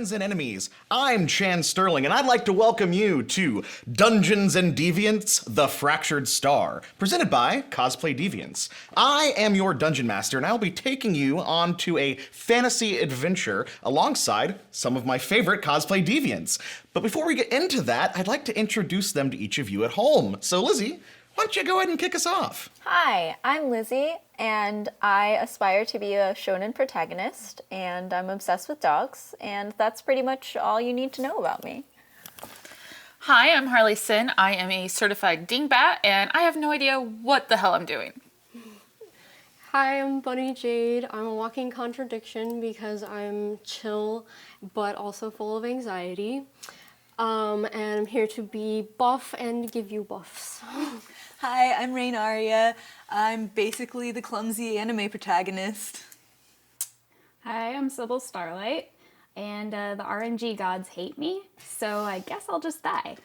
friends and enemies. I'm Chan Sterling, and I'd like to welcome you to Dungeons and Deviants, The Fractured Star, presented by Cosplay Deviants. I am your Dungeon Master, and I'll be taking you on to a fantasy adventure alongside some of my favorite cosplay deviants. But before we get into that, I'd like to introduce them to each of you at home. So Lizzie, why don't you go ahead and kick us off? Hi, I'm Lizzie, and I aspire to be a shonen protagonist, and I'm obsessed with dogs, and that's pretty much all you need to know about me. Hi, I'm Harlee Syn. I am a certified dingbat, and I have no idea what the hell I'm doing. Hi, I'm Bunnie Jade. I'm a walking contradiction because I'm chill, but also full of anxiety. And I'm here to be buff and give you buffs. Hi, I'm Raen I'm basically the clumsy anime protagonist. Hi, I'm Sybil Starlight, and the RNG gods hate me, so I guess I'll just die.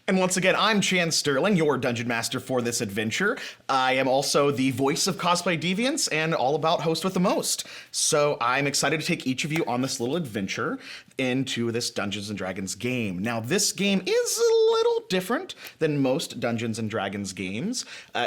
And once again, I'm Chan Sterling, your Dungeon Master for this adventure. I am also the voice of Cosplay Deviants and all about Host with the Most. So I'm excited to take each of you on this little adventure into this Dungeons & Dragons game. Now, this game is a little different than most Dungeons & Dragons games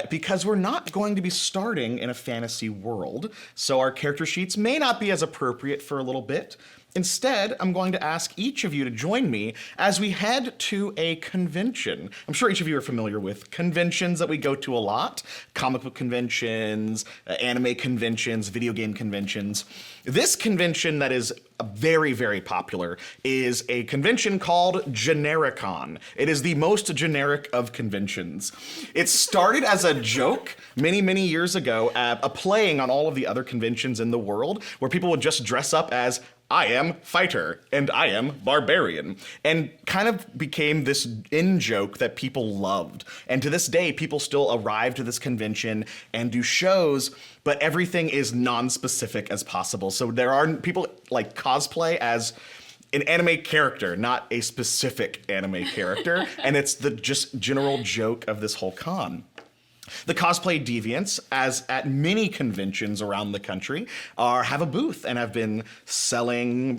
because we're not going to be starting in a fantasy world, so our character sheets may not be as appropriate for a little bit. Instead, I'm going to ask each of you to join me as we head to a convention. I'm sure each of you are familiar with conventions that we go to a lot. Comic book conventions, anime conventions, video game conventions. This convention that is very, very popular is a convention called Genericon. It is the most generic of conventions. It started as a joke many, many years ago, a playing on all of the other conventions in the world where people would just dress up as I am fighter and I am barbarian, and kind of became this in-joke that people loved. And to this day, people still arrive to this convention and do shows, but everything is non-specific as possible. So there are people like cosplay as an anime character, not a specific anime character, and it's the just general joke of this whole con. The Cosplay Deviants, as at many conventions around the country, have a booth and have been selling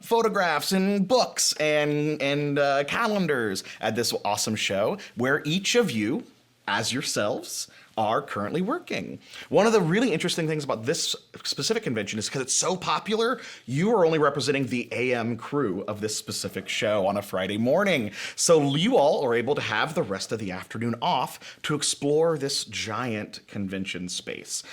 photographs and books and calendars at this awesome show where each of you, as yourselves, are currently working. One of the really interesting things about this specific convention is because it's so popular, you are only representing the AM crew of this specific show on a Friday morning. So you all are able to have the rest of the afternoon off to explore this giant convention space.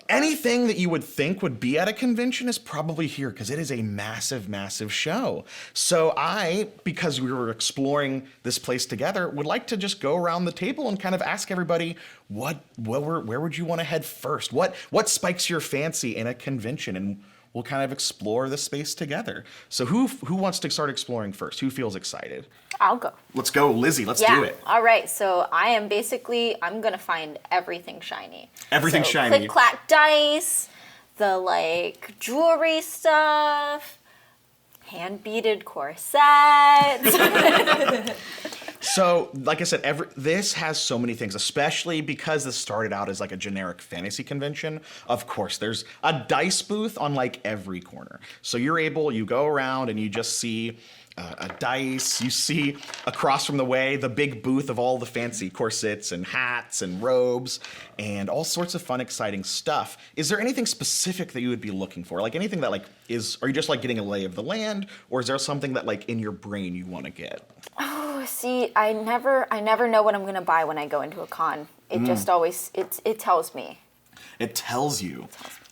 Anything that you would think would be at a convention is probably here because it is a massive, massive show. So I, because we were exploring this place together, would like to just go around the table and kind of ask everybody, where would you want to head first? What spikes your fancy in a convention? And we'll kind of explore the space together. So who wants to start exploring first? Who feels excited? I'll go. Let's go, Lizzie. Let's do it. All right, so I'm gonna find everything shiny. Everything shiny. Click clack dice, the jewelry stuff, hand beaded corsets. So, like I said, this has so many things, especially because this started out as like a generic fantasy convention. Of course, there's a dice booth on like every corner. So you go around and you just see a dice. You see across from the way the big booth of all the fancy corsets and hats and robes and all sorts of fun, exciting stuff. Is there anything specific that you would be looking for? Like anything that are you just like getting a lay of the land, or is there something that in your brain you want to get? Oh, see, I never know what I'm gonna buy when I go into a con. It just always, it tells me. It tells you.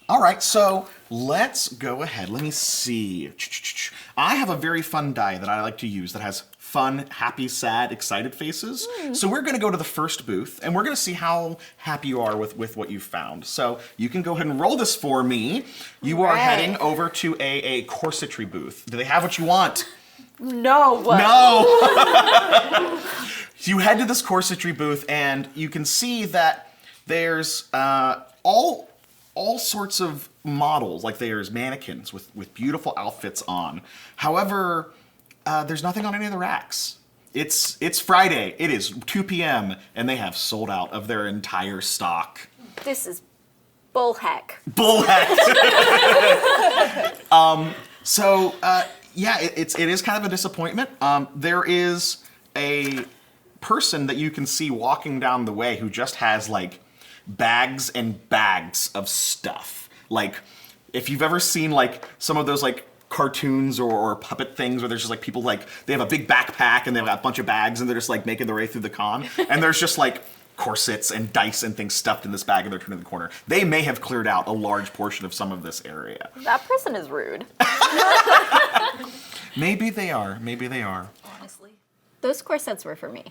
All right, so let's go ahead. Let me see. I have a very fun die that I like to use that has fun, happy, sad, excited faces. So we're going to go to the first booth, and we're going to see how happy you are with what you found. So you can go ahead and roll this for me. You are heading over to a corsetry booth. Do they have what you want? No. No. You head to this corsetry booth, and you can see that there's all sorts of models, like there's mannequins with beautiful outfits on. However, there's nothing on any of the racks. It's Friday, it is 2 p.m., and they have sold out of their entire stock. This is bullheck. Bullheck. So, yeah, it is kind of a disappointment. There is a person that you can see walking down the way who just has, like, bags and bags of stuff. Like, if you've ever seen, like, some of those, like, cartoons or puppet things where there's just, like, people, like, they have a big backpack and they've got a bunch of bags and they're just, like, making their way through the con. And there's just, like, corsets and dice and things stuffed in this bag and they're turning the corner. They may have cleared out a large portion of some of this area. That person is rude. Maybe they are. Maybe they are. Honestly. Those corsets were for me.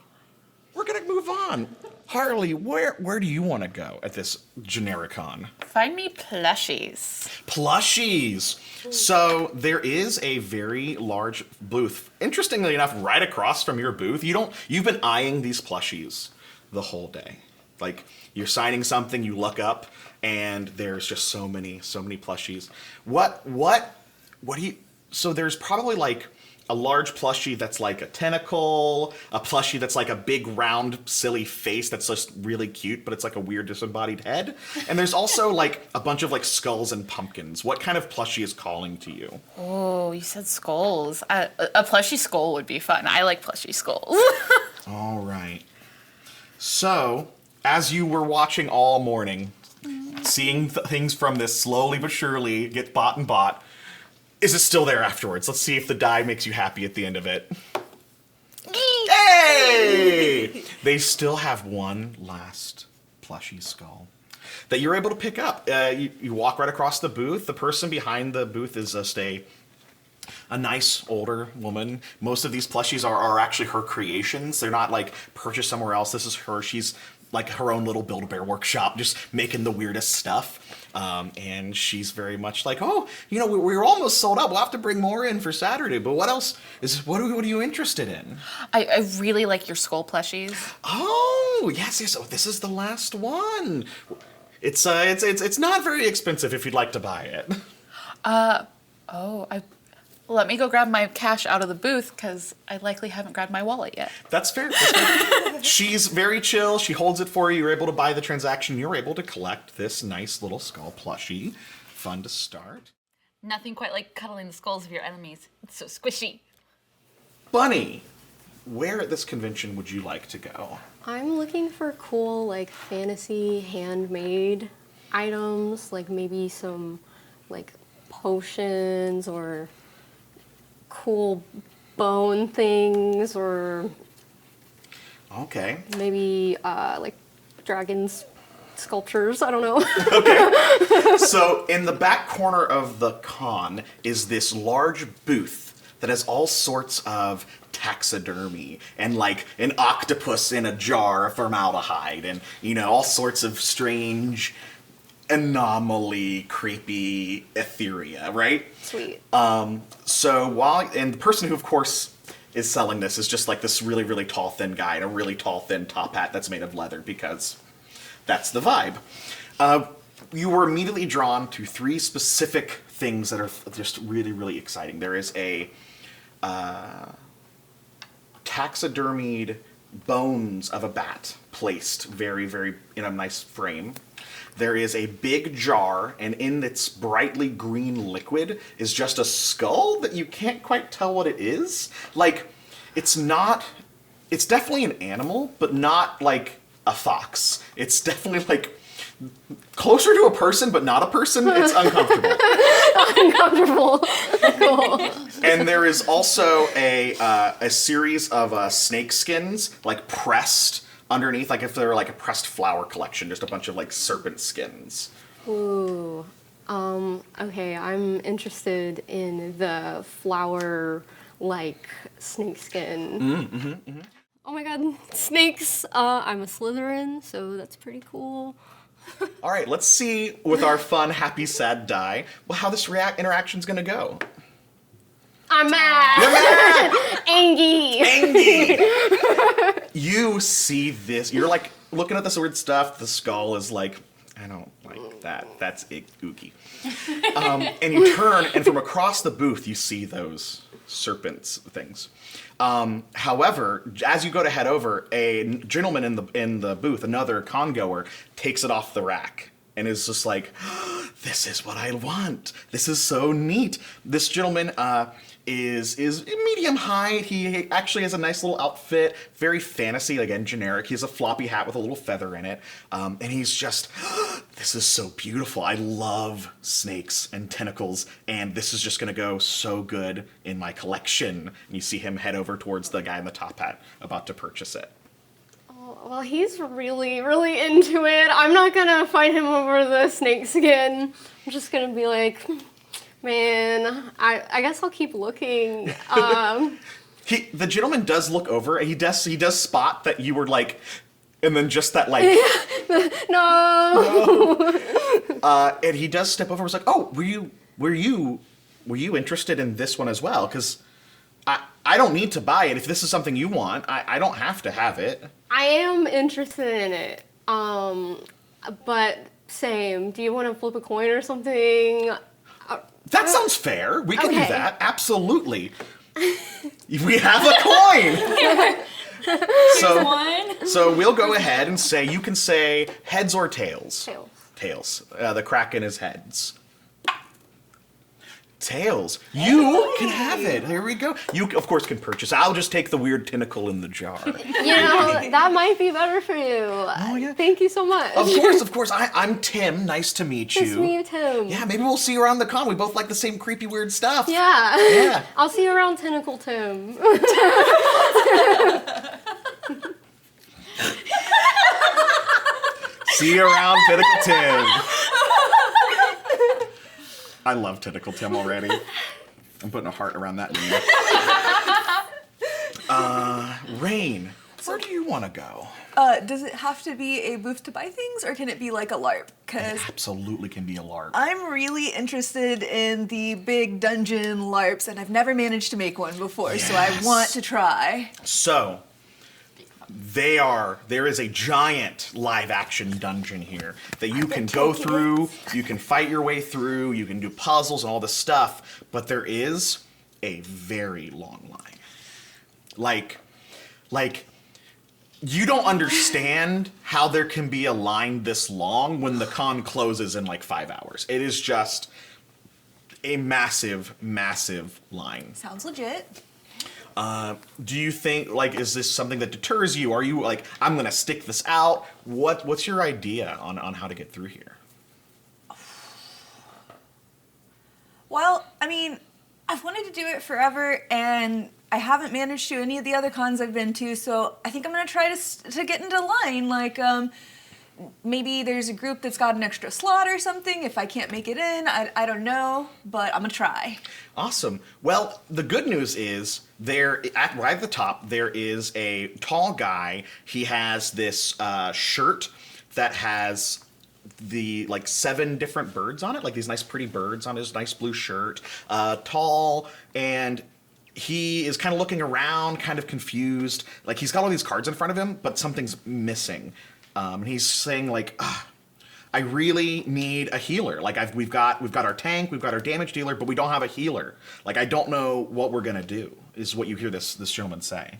We're gonna move on. Harlee, where do you want to go at this Genericon? Find me plushies. Plushies. So there is a very large booth. Interestingly enough, right across from your booth. You've been eyeing these plushies the whole day. Like, you're signing something, you look up, and there's just so many plushies. What do you? So there's probably like a large plushie that's like a tentacle, a plushie that's like a big round silly face that's just really cute, but it's like a weird disembodied head. And there's also like a bunch of like skulls and pumpkins. What kind of plushie is calling to you? Oh, you said skulls. A plushie skull would be fun. I like plushie skulls. All right. So, as you were watching all morning, seeing things from this slowly but surely get bought and bought, is it still there afterwards? Let's see if the die makes you happy at the end of it. Hey! They still have one last plushie skull that you're able to pick up. You walk right across the booth. The person behind the booth is just a nice older woman. Most of these plushies are actually her creations. They're not like purchased somewhere else. This is her. She's like her own little Build-A-Bear workshop, just making the weirdest stuff. And she's very much like, oh, we're almost sold out. We'll have to bring more in for Saturday. But what else what are you interested in? I really like your skull plushies. Oh, yes. Oh, this is the last one. It's not very expensive if you'd like to buy it. Let me go grab my cash out of the booth because I likely haven't grabbed my wallet yet. That's fair. That's fair. She's very chill. She holds it for you. You're able to buy the transaction. You're able to collect this nice little skull plushie. Fun to start. Nothing quite like cuddling the skulls of your enemies. It's so squishy. Bunnie, where at this convention would you like to go? I'm looking for cool, like, fantasy handmade items, like maybe some, like, potions or cool bone things, or Okay. maybe like dragons sculptures. I don't know. Okay. So in the back corner of the con is this large booth that has all sorts of taxidermy and like an octopus in a jar of formaldehyde and all sorts of strange anomaly, creepy etheria, right? Sweet. So the person who, of course, is selling this is just like this really, really tall, thin guy in a really tall, thin top hat that's made of leather because that's the vibe. You were immediately drawn to three specific things that are just really, really exciting. There is a taxidermied bones of a bat placed very, very in a nice frame. There is a big jar, and in its brightly green liquid is just a skull that you can't quite tell what it is. Like, it's definitely an animal, but not like a fox. It's definitely like closer to a person, but not a person. It's uncomfortable. Uncomfortable. Cool. And there is also a series of snake skins, like pressed underneath, like if they were like a pressed flower collection, just a bunch of like serpent skins. Ooh. Okay, I'm interested in the flower, like, snakeskin. Oh my god, snakes! I'm a Slytherin, so that's pretty cool. All right, let's see with our fun, happy, sad die, how this interaction's gonna go. I'm mad! Angie! Angie! You see this, you're like looking at this weird stuff, the skull is like, I don't like that, that's ooky. And you turn, and from across the booth, you see those serpents things. However, as you go to head over, a gentleman in the booth, another con-goer, takes it off the rack and is just like, this is what I want. This is so neat. This gentleman is medium height. He actually has a nice little outfit, very fantasy, again, generic. He has a floppy hat with a little feather in it. And he's just, this is so beautiful. I love snakes and tentacles, and this is just gonna go so good in my collection. And you see him head over towards the guy in the top hat about to purchase it. Well, he's really, really into it. I'm not gonna fight him over the snakes again. I'm just gonna be like, man, I guess I'll keep looking. The gentleman does look over, and he does spot that you were like, and then just that like, No. and he does step over and was like, oh, were you interested in this one as well? Because I don't need to buy it. If this is something you want, I don't have to have it. I am interested in it. But same. Do you want to flip a coin or something? That sounds fair. We can do Okay. that. Absolutely. We have a coin. So we'll go ahead and say, you can say heads or tails. Tails. Tails. The Kraken is heads. Tails. You can have it. Here we go. You, of course, can purchase. I'll just take the weird tentacle in the jar. You know, that might be better for you. Oh, yeah. Thank you so much. Of course. I'm Tim. Nice to meet you. Nice to meet you, Tim. Yeah, maybe we'll see you around the con. We both like the same creepy, weird stuff. Yeah. Yeah. I'll see you around Tentacle Tim. See you around Tentacle Tim. I love Tentacle Tim already. I'm putting a heart around that name. Rain, where do you want to go? Does it have to be a booth to buy things, or can it be like a LARP? Because Absolutely can be a LARP. I'm really interested in the big dungeon LARPs, and I've never managed to make one before, so I Yes. want to try. So, there is a giant live action dungeon here that you can go through, you can fight your way through, you can do puzzles and all this stuff, but there is a very long line. Like, you don't understand how there can be a line this long when the con closes in like 5 hours. It is just a massive, massive line. Sounds legit. Do you think, like, is this something that deters you? Are you like, I'm gonna stick this out? What's your idea on how to get through here? Well, I mean, I've wanted to do it forever, and I haven't managed to any of the other cons I've been to, so I think I'm gonna try to get into line. Like, maybe there's a group that's got an extra slot or something. If I can't make it in, I don't know, but I'm gonna try. Awesome. Well, the good news is right at the top there is a tall guy. He has this shirt that has the like 7 different birds on it, like these nice pretty birds on his nice blue shirt. Tall, and he is kind of looking around, kind of confused. Like he's got all these cards in front of him, but something's missing. And he's saying like, I really need a healer. Like we've got our tank, we've got our damage dealer, but we don't have a healer. Like I don't know what we're gonna do. Is what you hear this gentleman say.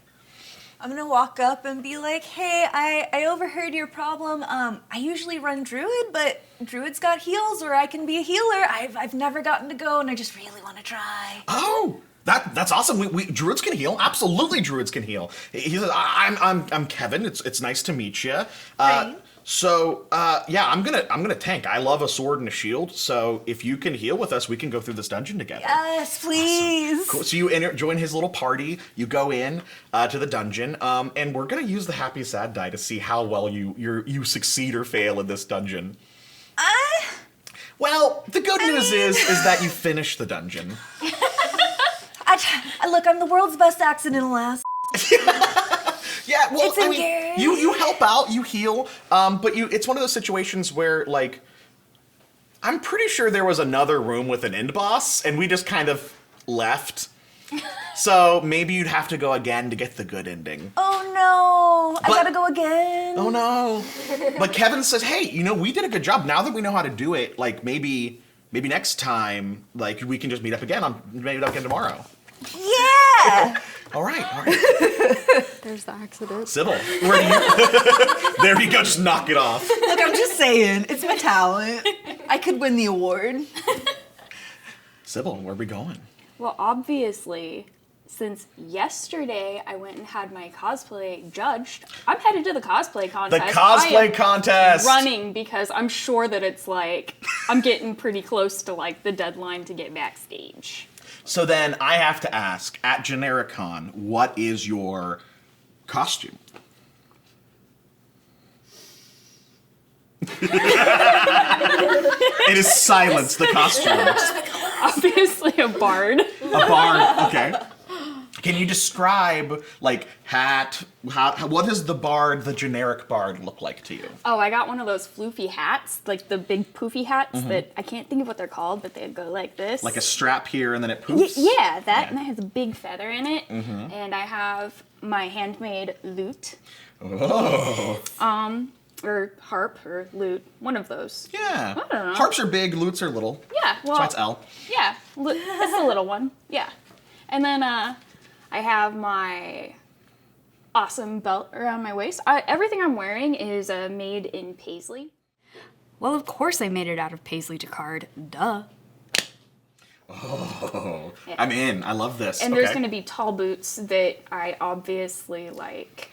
I'm gonna walk up and be like, hey, I overheard your problem. I usually run Druid, but Druid's got heals, or I can be a healer. I've never gotten to go, and I just really want to try. Oh, that's awesome. We druids can heal. Absolutely, druids can heal. He says, I'm Kevin. It's nice to meet you. Right. So yeah, I'm gonna tank. I love a sword and a shield. So if you can heal with us, we can go through this dungeon together. Yes, please. Cool. So you join his little party. You go in to the dungeon, and we're gonna use the happy sad die to see how well you succeed or fail in this dungeon. Well, the good news is that you finish the dungeon. Look, I'm the world's best accidental ass. Yeah, well, It's I mean, engaged. you help out, you heal, but it's one of those situations where, like, I'm pretty sure there was another room with an end boss, and we just kind of left. So maybe you'd have to go again to get the good ending. Oh no, I But- gotta go again. Oh no. But Kevin says, hey, we did a good job. Now that we know how to do it, like, maybe next time, like, we can just meet up again tomorrow. Yeah. All right. There's the accident. Sybil, where do you... There you go, just knock it off. Look, I'm just saying, it's my talent. I could win the award. Sybil, where are we going? Well, obviously, since yesterday I went and had my cosplay judged, I'm headed to the cosplay The contest. cosplay contest! Running because I'm sure that it's like I'm getting pretty close to like the deadline to get backstage. So then I have to ask, at Genericon, what is your costume? It is silence, the costume. Obviously a bard. A bard, okay. Can you describe, like, hat, what does the bard, the generic bard, look like to you? Oh, I got one of those floofy hats, like the big poofy hats that I can't think of what they're called, but they go like this. Like a strap here and then it poofs? Yeah, that, and it has a big feather in it. And I have my handmade lute. Oh. Or harp, or lute, one of those. Yeah. I don't know. Harps are big, lutes are little. Yeah, well, That's why it's L. yeah, it's a little one, yeah. And then I have my awesome belt around my waist. Everything I'm wearing is made in paisley. Well, of course I made it out of paisley jacquard. Duh. Oh, Yeah. I'm in. I love this. And okay. there's going to be tall boots that I obviously like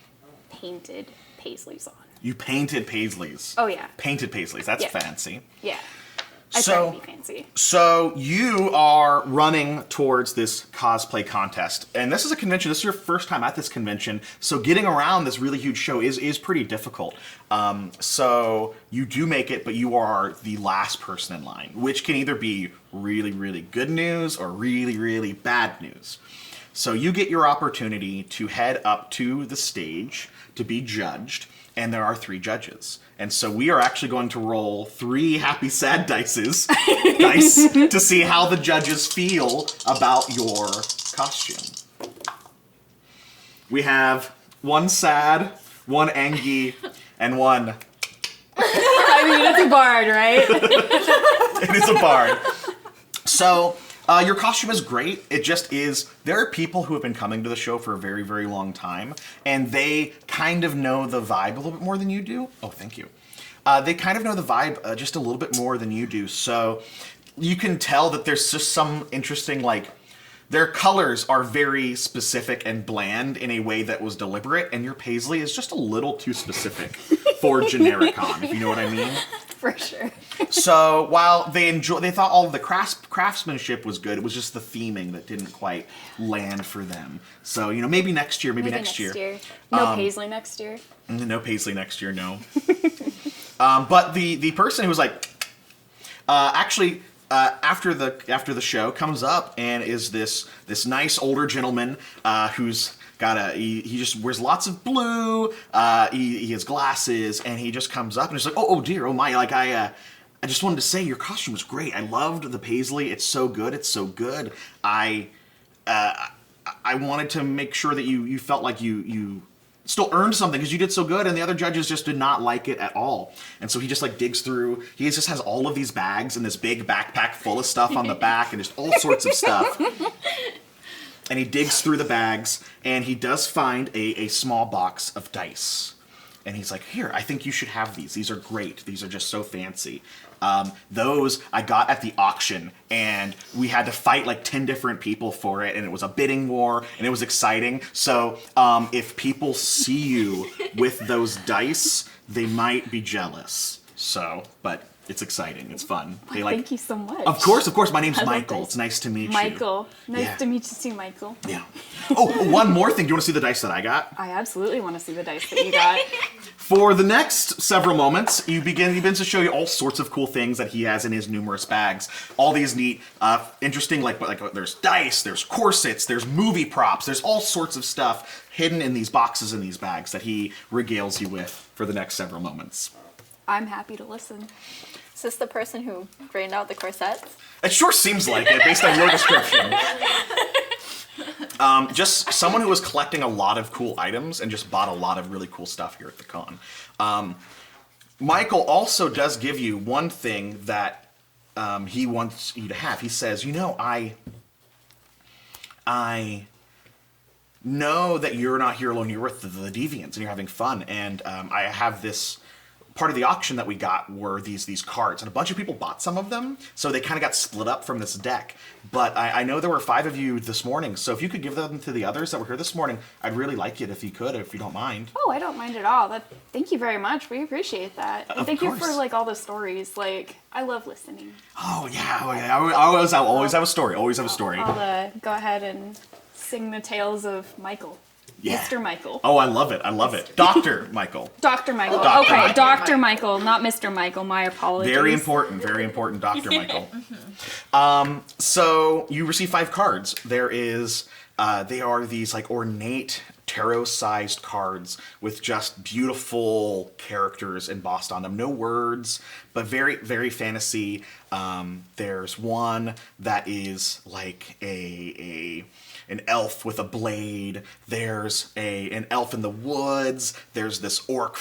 painted paisleys on. You painted paisleys. Oh yeah, Painted paisleys. That's Yeah. fancy. yeah. I try So, to be fancy. so you are running towards this cosplay contest, and this is a convention. This is your first time at this convention, so getting around this really huge show is pretty difficult. So you do make it, but you are the last person in line, which can either be really, really good news or really, really bad news. So you get your opportunity to head up to the stage to be judged, and there are 3 judges. And so we are actually going to roll 3 happy sad dice to see how the judges feel about your costume. We have 1 sad, 1 angry, and 1... I mean, it's a bard, right? It is a bard. So, your costume is great. It just is... There are people who have been coming to the show for a very, very long time, and they kind of know the vibe a little bit more than you do. Oh, thank you. They kind of know the vibe just a little bit more than you do, so you can tell that there's just some interesting, like... Their colors are very specific and bland in a way that was deliberate, and your paisley is just a little too specific for Genericon, if you know what I mean. For sure. So while they thought all of the craftsmanship was good, it was just the theming that didn't quite land for them. So, you know, maybe next year, maybe next year. No paisley next year. No paisley next year, no. But the person who was like, actually, after the show comes up and is this nice older gentleman who's got he just wears lots of blue. He has glasses, and he just comes up and he's like, oh dear, oh my, like I just wanted to say your costume was great. I loved the paisley. It's so good. It's so good. I wanted to make sure that you felt like you still earned something because you did so good, and the other judges just did not like it at all. And so he just like digs through. He just has all of these bags and this big backpack full of stuff on the back and just all sorts of stuff. And he digs through the bags, and he does find a small box of dice. And he's like, here, I think you should have these. These are great. These are just so fancy. Those I got at the auction, and we had to fight like 10 different people for it, and it was a bidding war, and it was exciting. So if people see you with those dice, they might be jealous. So, but it's exciting. It's fun. They like. Thank you so much. Of course. My name's I love Michael. dice. It's nice to meet you. Michael. Nice Yeah. to meet you too, Michael. Yeah. Oh, one more thing. Do you want to see the dice that I got? I absolutely want to see the dice that you got. For the next several moments, he begins to show you all sorts of cool things that he has in his numerous bags. All these neat, interesting, like there's dice, there's corsets, there's movie props, there's all sorts of stuff hidden in these boxes in these bags that he regales you with for the next several moments. I'm happy to listen. Is this the person who drained out the corsets? It sure seems like it, based on your description. Just someone who was collecting a lot of cool items and just bought a lot of really cool stuff here at the con. Michael also does give you one thing that he wants you to have. He says, you know, know that you're not here alone. You're with the Deviants, and you're having fun. And I have this part of the auction that we got were these cards, and a bunch of people bought some of them, so they kind of got split up from this deck. But I know there were 5 of you this morning, so if you could give them to the others that were here this morning, I'd really like it if you could, if you don't mind. Oh, I don't mind at all. Thank you very much. We appreciate that. And thank you for like all the stories. Like, I love listening. Oh yeah, I always have a story. Always have a story. I'll go ahead and sing the tales of Michael. Yeah. Mr. Michael. Oh, I love it. I love it. Dr. Michael. Dr. Michael. Dr. Okay, Michael. Dr. Michael, not Mr. Michael. My apologies. Very important, Dr. Michael. So you receive 5 cards. There is, they are these like ornate tarot-sized cards with just beautiful characters embossed on them. No words, but very, very fantasy. There's one that is like an elf with a blade. There's an elf in the woods. There's this orc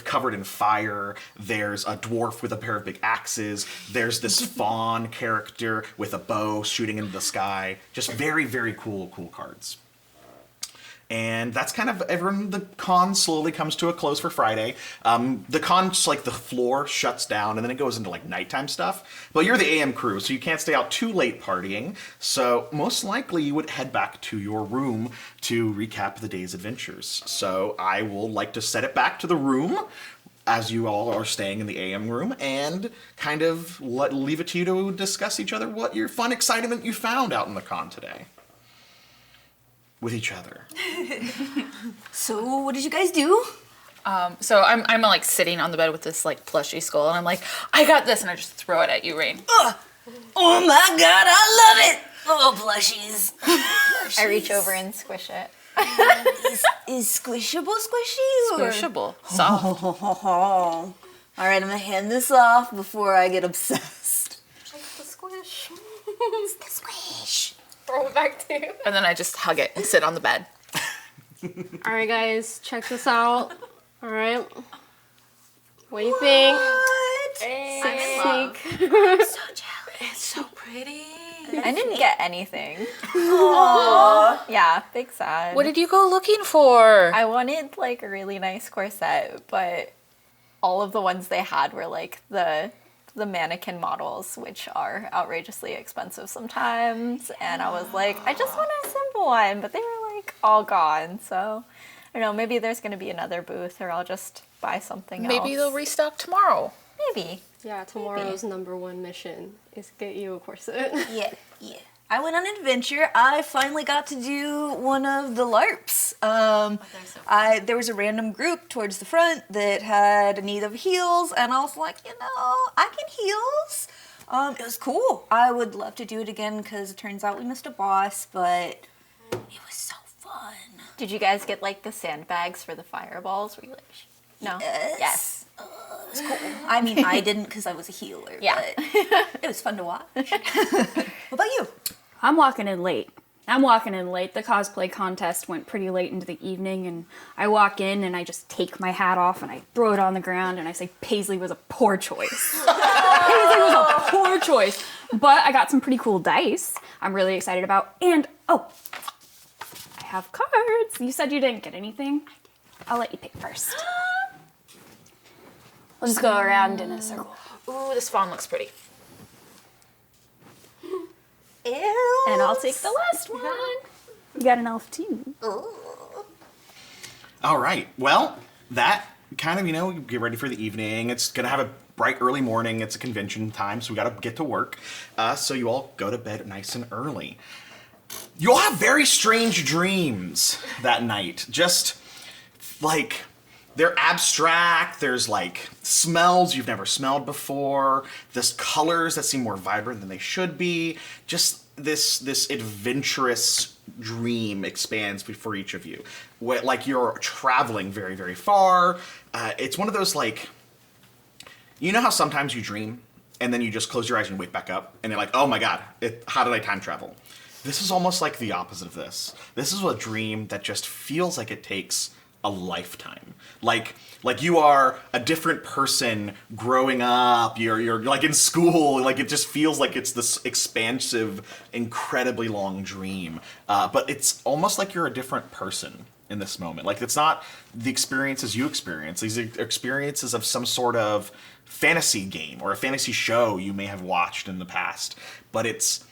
covered in fire. There's a dwarf with a pair of big axes. There's this fawn character with a bow shooting into the sky. Just very, very cool cards. And that's kind of everyone. The con slowly comes to a close for Friday. The con's like the floor shuts down and then it goes into like nighttime stuff. But you're the AM crew, so you can't stay out too late partying. So most likely you would head back to your room to recap the day's adventures. So I will like to set it back to the room as you all are staying in the AM room and kind of leave it to you to discuss each other what your fun excitement you found out in the con today. With each other. So, what did you guys do? So I'm like sitting on the bed with this like plushy skull, and I'm like, I got this, and I just throw it at you, Raen. Oh my god, I love it! Oh, plushies. I reach over and squish it. Is squishable squishy? Or? Squishable, soft. All right, I'm gonna hand this off before I get obsessed. The squish. It's the squish. Throw it back to you. And then I just hug it and sit on the bed. All right, guys, check this out. All right. What do you think? What? I'm in love. So jealous. It's so pretty. I didn't get anything. Aww. Yeah, big sad. What did you go looking for? I wanted like a really nice corset, but all of the ones they had were like the mannequin models, which are outrageously expensive sometimes. And I was like, I just want a simple one, but they were like all gone. So I don't know, maybe there's going to be another booth or I'll just buy something else. Maybe they'll restock tomorrow. Maybe. Yeah, tomorrow's #1 mission is get you a corset. Yeah. I went on an adventure. I finally got to do one of the LARPs. There was a random group towards the front that had a need of heals, and I was like, I can heals. It was cool. I would love to do it again because it turns out we missed a boss, but it was so fun. Did you guys get like the sandbags for the fireballs? Were you like, no? Yes. It was cool. I mean, I didn't because I was a healer, Yeah. but it was fun to watch. What about you? I'm walking in late. The cosplay contest went pretty late into the evening, and I walk in and I just take my hat off and I throw it on the ground and I say Paisley was a poor choice. Paisley was a poor choice. But I got some pretty cool dice I'm really excited about. And, I have cards. You said you didn't get anything. I'll let you pick first. We'll just go around in a circle. Ooh, this fawn looks pretty. Ew. And I'll take the last one. You got an elf too. All right. Well, that kind of, get ready for the evening. It's going to have a bright early morning. It's a convention time, so we got to get to work. So you all go to bed nice and early. You all have very strange dreams that night. Just like they're abstract. There's like smells you've never smelled before. There's colors that seem more vibrant than they should be. Just this adventurous dream expands before each of you. Like you're traveling very, very far. It's one of those like, you know how sometimes you dream and then you just close your eyes and wake back up and you're like, oh my God, how did I time travel? This is almost like the opposite of this. This is a dream that just feels like it takes a lifetime. Like you are a different person growing up. You're like in school. Like it just feels like it's this expansive, incredibly long dream. But it's almost like you're a different person in this moment. Like it's not the experiences you experience. These are experiences of some sort of fantasy game or a fantasy show you may have watched in the past. But it's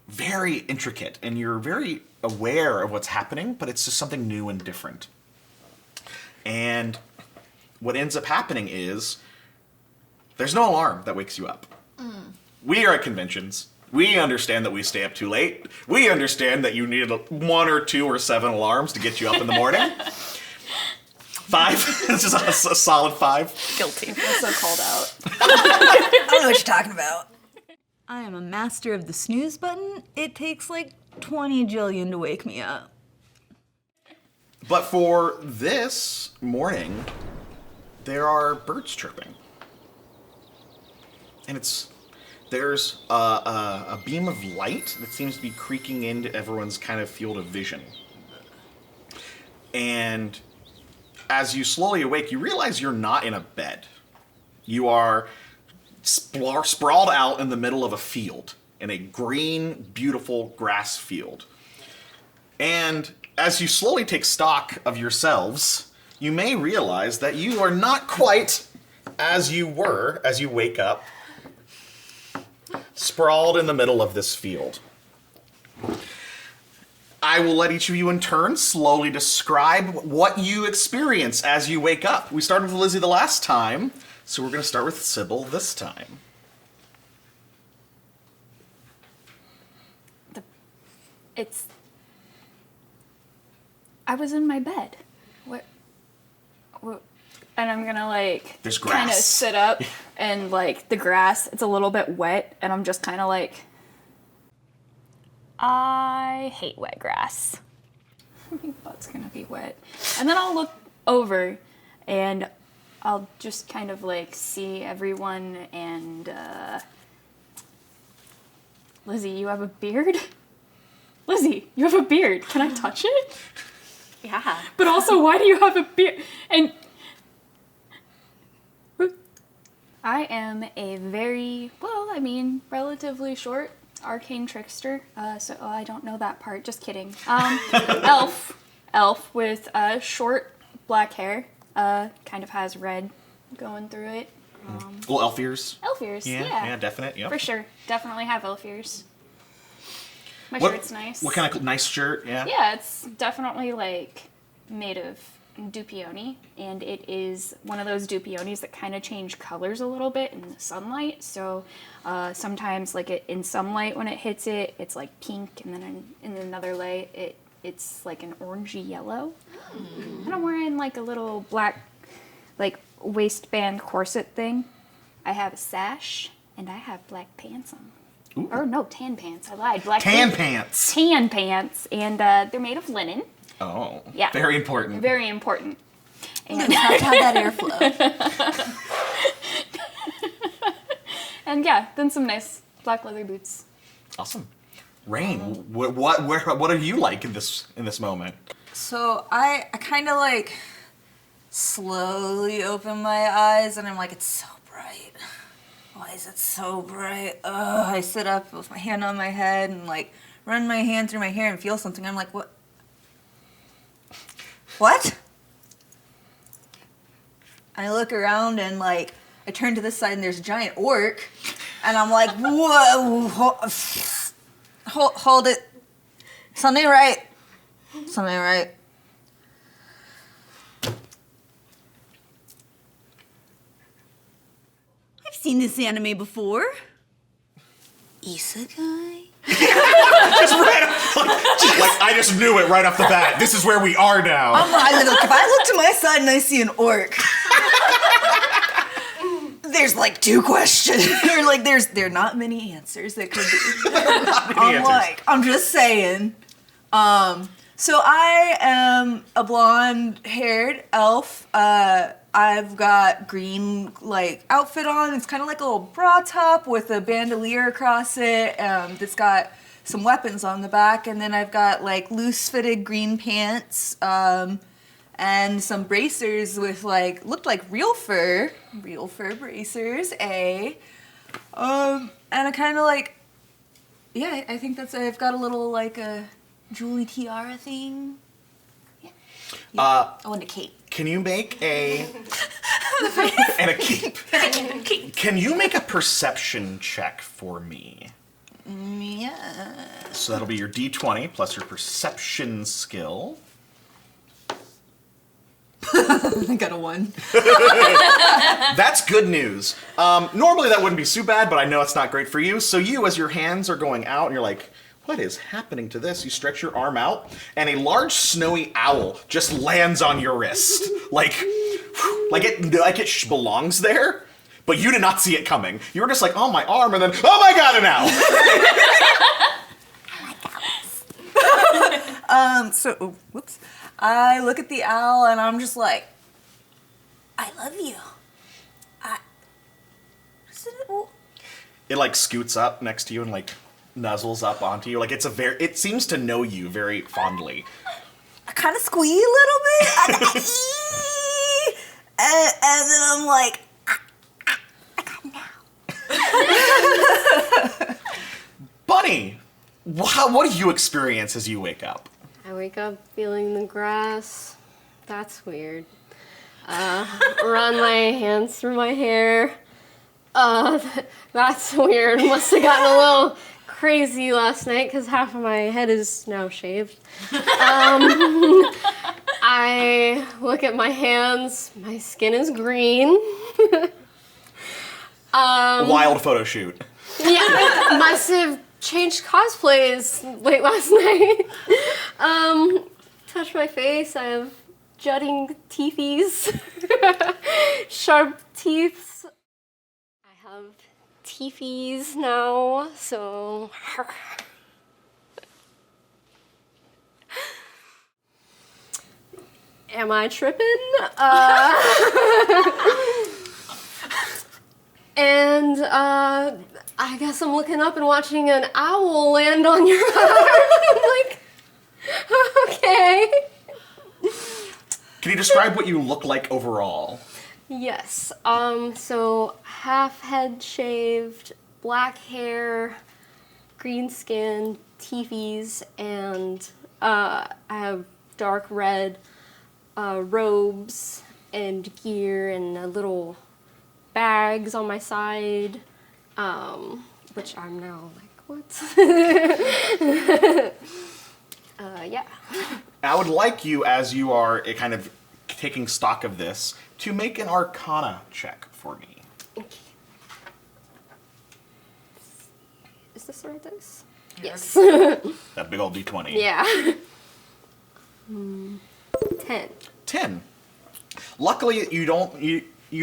very intricate and you're very aware of what's happening, but it's just something new and different. And what ends up happening is there's no alarm that wakes you up. We are at conventions. We understand that we stay up too late. We understand that you need 1 or 2 or 7 alarms to get you up in the morning. 5. This is a solid 5. Guilty. I'm so called out. I don't know what you're talking about. I am a master of the snooze button. It takes like 20 jillion to wake me up. But for this morning, there are birds chirping. And there's a beam of light that seems to be creaking into everyone's kind of field of vision. And as you slowly awake, you realize you're not in a bed. You are sprawled out in the middle of a field, in a green, beautiful grass field. And as you slowly take stock of yourselves, you may realize that you are not quite as you were as you wake up, sprawled in the middle of this field. I will let each of you in turn slowly describe what you experience as you wake up. We started with Lizzie the last time, so we're going to start with Sybil this time. I was in my bed. What? And I'm gonna like There's grass. kind of sit up and like the grass, it's a little bit wet and I'm just kind of like, I hate wet grass. My butt's gonna be wet. And then I'll look over and I'll just kind of like see everyone and Lizzie, you have a beard? Lizzie, you have a beard. Can I touch it? Yeah. But also, why do you have a beard? And I am a very, relatively short arcane trickster. So I don't know that part. Just kidding. Elf with short black hair. Kind of has red going through it. Well, elf ears. Elf ears. Yeah, Definite. Yep. for sure. Definitely have elf ears. My What- shirt's nice. What kind of nice shirt? Yeah. Yeah, it's definitely like made of dupioni, and it is one of those dupionis that kind of change colors a little bit in the sunlight. So sometimes, like in sunlight, when it hits it, it's like pink, and then in another light, it's like an orangey yellow. And I'm wearing like a little black, like waistband corset thing. I have a sash, and I have black pants on. Ooh. Or no, tan pants. I lied. Black Tan pants. Tan pants, and they're made of linen. Oh. Yeah. Very important. Very important. And, Have to have that airflow. and yeah, then some nice black leather boots. Awesome. Rain, what are you like in this moment? So I kind of like slowly open my eyes and I'm like, it's so bright. Why is it so bright? Ugh. I sit up with my hand on my head and like run my hand through my hair and feel something. I'm like, what? What? I look around and like I turn to this side and there's a giant orc and I'm like, whoa, hold it. Something right. Something right. I've seen this anime before. Isekai? I just knew it right off the bat. This is where we are now. If I look to my side and I see an orc, there's like 2 questions. Or like there are not many answers that could be. I'm just saying. So I am a blonde-haired elf. I've got green like outfit on. It's kind of like a little bra top with a bandolier across it. That's got some weapons on the back, and then I've got like loose-fitted green pants. And and some bracers with like looked like real fur bracers, and a kind of like, yeah, I think that's I've got a little like a Julie tiara thing. Yeah. I want a cape. Can you make a and a cape? Can you make a perception check for me? Yeah. So that'll be your D20 plus your perception skill. I got a 1. That's good news. Normally that wouldn't be so bad, but I know it's not great for you. So you, as your hands are going out, and you're like, what is happening to this? You stretch your arm out, and a large snowy owl just lands on your wrist. Like it belongs there, but you did not see it coming. You were just like, oh, my arm, and then, oh my god, an owl! Whoops. I look at the owl, and I'm just like, I love you. It like scoots up next to you and like nuzzles up onto you. Like it seems to know you very fondly. I kind of squee a little bit, and then I'm like, I come now. Bunnie, what do you experience as you wake up? I wake up feeling the grass. That's weird. Run my hands through my hair. That's weird. Must have gotten a little crazy last night because half of my head is now shaved. I look at my hands. My skin is green. Wild photo shoot. Yeah, I must have changed cosplays late last night. Touch my face. I have jutting teethies. Sharp teeth. I have teethies now, so... Am I tripping? And I guess I'm looking up and watching an owl land on your arm. I'm like, okay. Can you describe what you look like overall? Yes. So half head shaved, black hair, green skin, teethies, and I have dark red robes and gear and little bags on my side, which I'm now like, what? Yeah. I would like you, as you are kind of taking stock of this, to make an Arcana check for me. Is this the right dice? Yes. That big old D20. Yeah. 10. 10. Luckily, you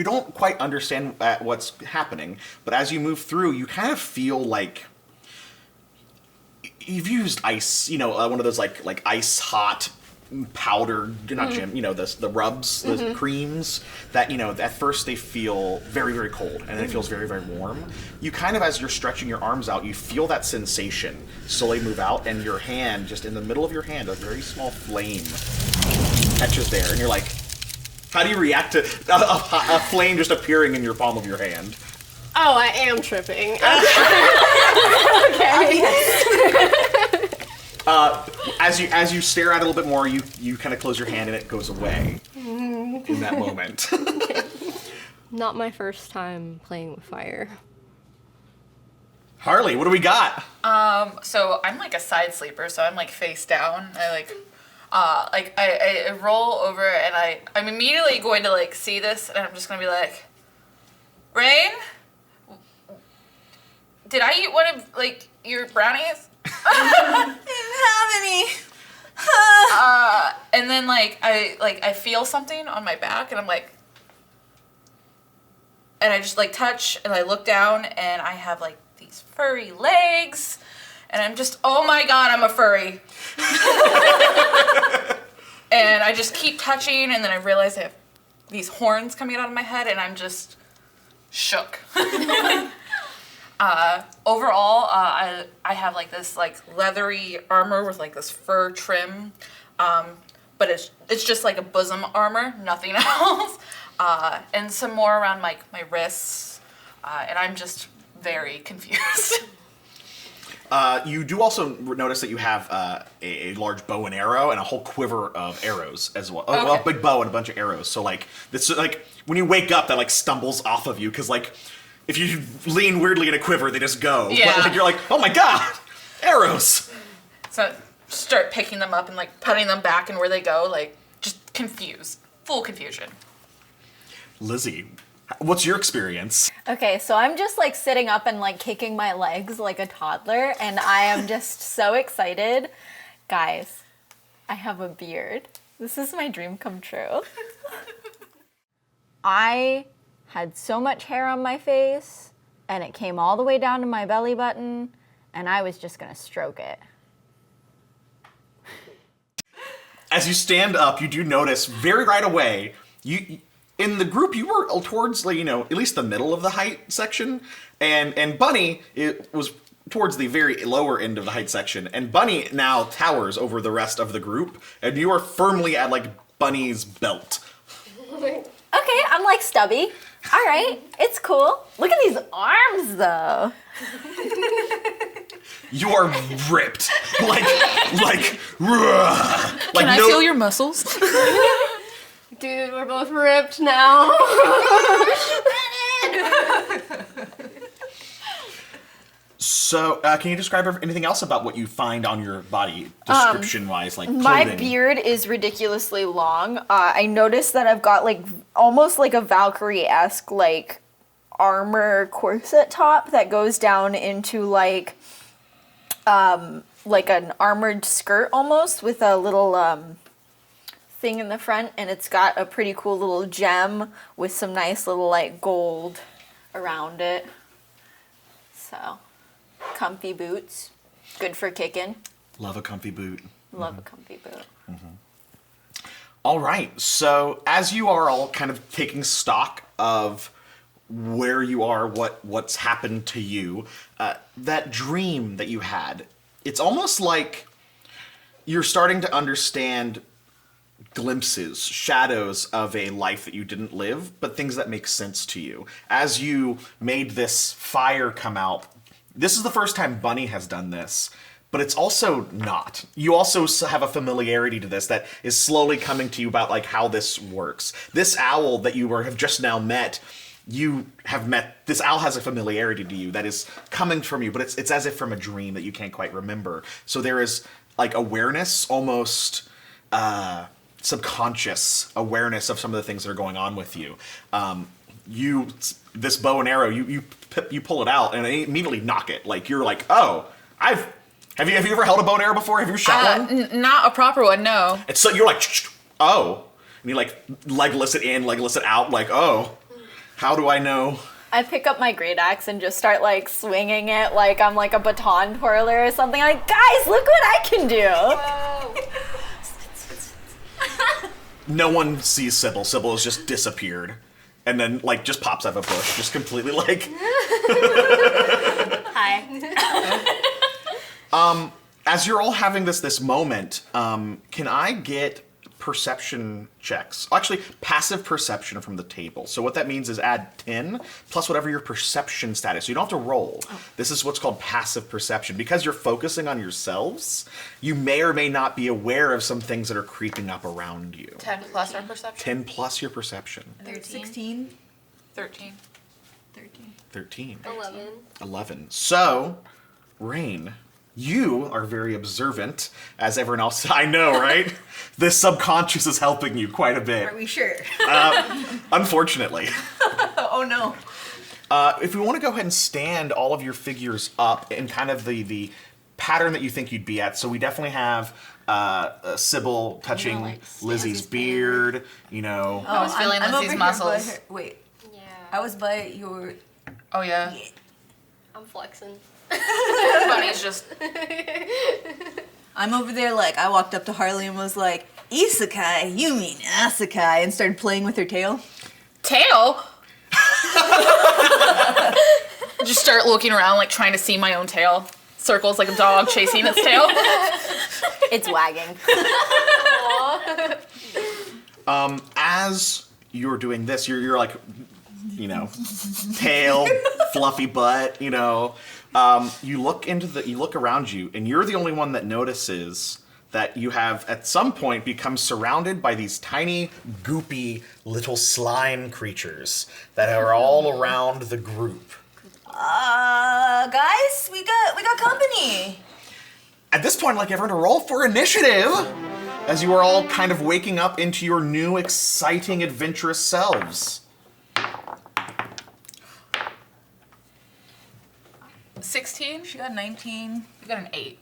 don't quite understand what's happening, but as you move through, you kind of feel like you've used ice, one of those like ice hot powder, not gym, the rubs, the creams that, at first they feel very, very cold and then it feels very, very warm. You kind of, as you're stretching your arms out, you feel that sensation slowly move out, and your hand, just in the middle of your hand, a very small flame catches there, and you're like, how do you react to a flame just appearing in your palm of your hand? Oh, I am tripping. Okay. As you stare at it a little bit more, you kind of close your hand and it goes away in that moment. Not my first time playing with fire. Harlee, what do we got? So I'm like a side sleeper, so I'm like face down. I roll over and I'm immediately going to like see this, and I'm just gonna be like, Raen, did I eat one of like your brownies? I didn't have any. And then I feel something on my back, and I'm like, and I just like touch, and I look down, and I have like these furry legs, and I'm just, oh my god, I'm a furry. And I just keep touching, and then I realize I have these horns coming out of my head, and I'm just shook. Overall, I have like this like leathery armor with like this fur trim. but it's just like a bosom armor, nothing else. And some more around my wrists, and I'm just very confused. You do also notice that you have a large bow and arrow and a whole quiver of arrows as well. Okay. Well, a big bow and a bunch of arrows. So like this, like when you wake up, that like stumbles off of you because like if you lean weirdly in a quiver, they just go. Yeah. But, like, you're like, oh my god, arrows. So start picking them up and like putting them back and where they go, like just confused, full confusion. Lizzie, what's your experience? Okay, so I'm just like sitting up and like kicking my legs like a toddler, and I am just so excited. Guys, I have a beard. This is my dream come true. I had so much hair on my face, and it came all the way down to my belly button, and I was just gonna stroke it. As you stand up, you do notice very right away, you in the group you were towards like, at least the middle of the height section, and Bunnie it was towards the very lower end of the height section, and Bunnie now towers over the rest of the group, and you are firmly at like Bunnie's belt. Okay, I'm like stubby. All right, it's cool. Look at these arms, though. You are ripped, like, Can I feel your muscles? Dude, we're both ripped now. So, can you describe anything else about what you find on your body, description-wise, like clothing? My beard is ridiculously long. I noticed that I've got like almost like a Valkyrie-esque like armor corset top that goes down into like an armored skirt almost with a little thing in the front, and it's got a pretty cool little gem with some nice little like gold around it. So, comfy boots, good for kicking. Love a comfy boot. Love a comfy boot. All right, so as you are all kind of taking stock of where you are, what's happened to you, that dream that you had, it's almost like you're starting to understand glimpses, shadows of a life that you didn't live, but things that make sense to you. As you made this fire come out, this is the first time Bunnie has done this, but it's also not. You also have a familiarity to this that is slowly coming to you about like how this works. This owl that you have just now met, this owl has a familiarity to you that is coming from you, but it's as if from a dream that you can't quite remember. So there is like awareness, almost subconscious awareness of some of the things that are going on with you. This bow and arrow, you pull it out and immediately knock it. Like you're like, oh, have you ever held a bow and arrow before? Have you ever shot one? Not a proper one, no. And so you're like, oh, and you like legless it in, legless it out, like, oh, how do I know? I pick up my great axe and just start like swinging it like I'm like a baton twirler or something. I'm like, guys, look what I can do. No one sees Sybil. Sybil has just disappeared. And then, like, just pops out of a bush. Just completely, like... Hi. As you're all having this moment, can I get perception checks? Actually, passive perception from the table. So what that means is add 10 plus whatever your perception status. You don't have to roll. This is what's called passive perception. Because you're focusing on yourselves, you may or may not be aware of some things that are creeping up around you. 10 plus our perception? 10 plus your perception. 16. 13. 13. 11. 11. So, Raen, you are very observant, as everyone else. I know, right? The subconscious is helping you quite a bit. Are we sure? Unfortunately. Oh no. If we want to go ahead and stand all of your figures up in kind of the pattern that you think you'd be at. So we definitely have Sybil touching Lizzie's beard, I was feeling I'm Lizzie's over muscles. Here wait, Yeah. I was by your. Oh, yeah. I'm flexing. Bunnie's just... I'm over there like I walked up to Harlee and was like, "Isekai, you mean Asakai," and started playing with her tail. Tail? Just start looking around, like, trying to see my own tail. Circles like a dog chasing its tail. It's wagging. As you're doing this, you're like, you know, tail, fluffy butt, you know. You look around you, and you're the only one that notices that you have at some point become surrounded by these tiny, goopy little slime creatures that are all around the group. Guys, we got company. At this point, I'd like everyone to roll for initiative, as you are all kind of waking up into your new, exciting, adventurous selves. 16. She got 19. You got an 8.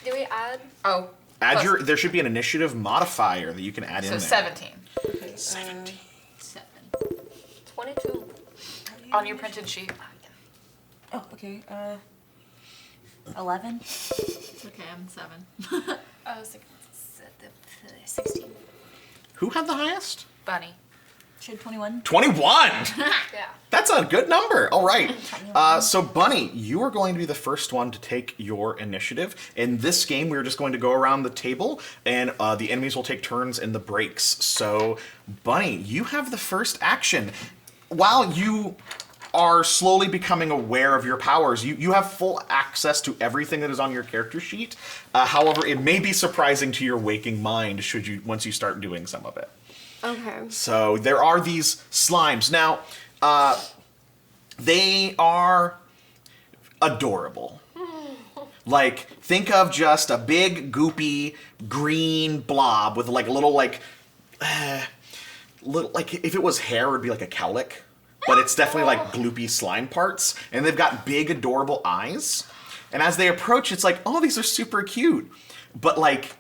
Do we add? Oh. Add plus- there should be an initiative modifier that you can add in So there. 17. 17. 22. On your printed sheet. Oh, okay. 11. Okay, I'm 7. I was like, 16. Who had the highest? Bunny. She had 21. 21! Yeah. That's a good number. All right. So, Bunny, you are going to be the first one to take your initiative. In this game, we're just going to go around the table, and the enemies will take turns in the breaks. So, Bunny, you have the first action. While you are slowly becoming aware of your powers, you have full access to everything that is on your character sheet. However, it may be surprising to your waking mind once you start doing some of it. Okay. So there are these slimes. Now, they are adorable. Like, think of just a big, goopy, green blob with like a little, like, if it was hair, it would be like a cowlick. But it's definitely like gloopy slime parts. And they've got big, adorable eyes. And as they approach, it's like, oh, these are super cute. But like,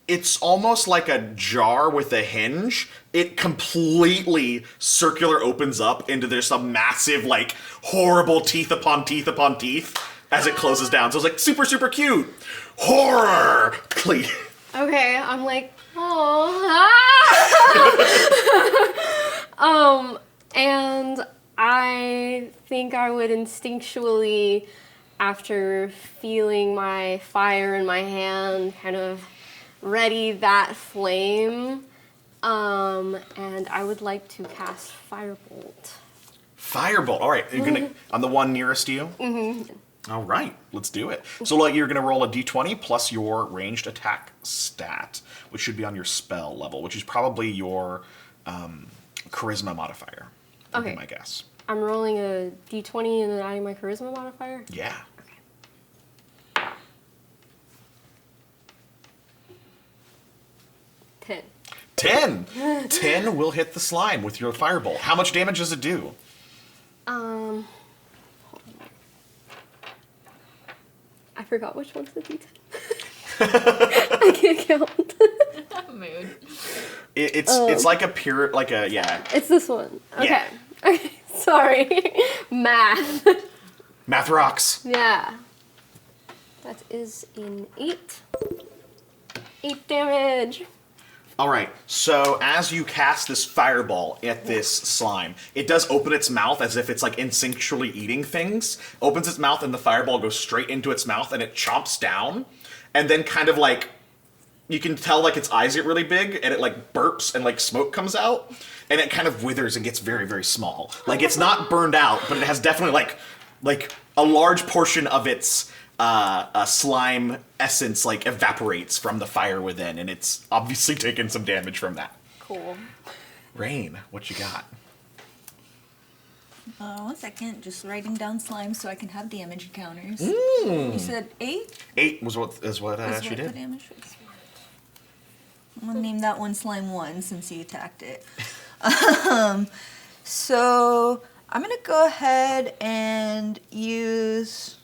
it's almost like a jar with a hinge. It completely circular opens up into there's a massive, like, horrible teeth upon teeth upon teeth as it closes down. So it's like super, super cute. Horror! Okay, I'm like, oh. And I think I would instinctually, after feeling my fire in my hand, kind of ready that flame, and I would like to cast Firebolt. Firebolt. All right, you're gonna on the one nearest to you. All right, let's do it. So like you're gonna roll a d20 plus your ranged attack stat, which should be on your spell level, which is probably your charisma modifier. Would be Okay. my guess. I'm rolling a d20 and then adding my charisma modifier. Yeah. 10. 10. 10 will hit the slime with your firebolt. How much damage does it do? Hold on. I forgot which one's the d10. I can't count. Mood. It's like a pure, like a, yeah. It's this one. Okay. Yeah. Okay. Sorry. Math. Math rocks. Yeah. That is in 8. 8 damage. All right, so as you cast this fireball at this slime, it does open its mouth as if it's like instinctually eating things. Opens its mouth and the fireball goes straight into its mouth and it chomps down. And then kind of like, you can tell like its eyes get really big and it like burps and like smoke comes out. And it kind of withers and gets very, very small. Like it's not burned out, but it has definitely like a large portion of its slime essence like evaporates from the fire within, and it's obviously taken some damage from that. Cool. Rain, what you got? 1 second, just writing down slime so I can have damage counters. You said 8? 8 was what Is she what the did. damage was? I'm gonna name that one slime 1 since he attacked it. So I'm gonna go ahead and use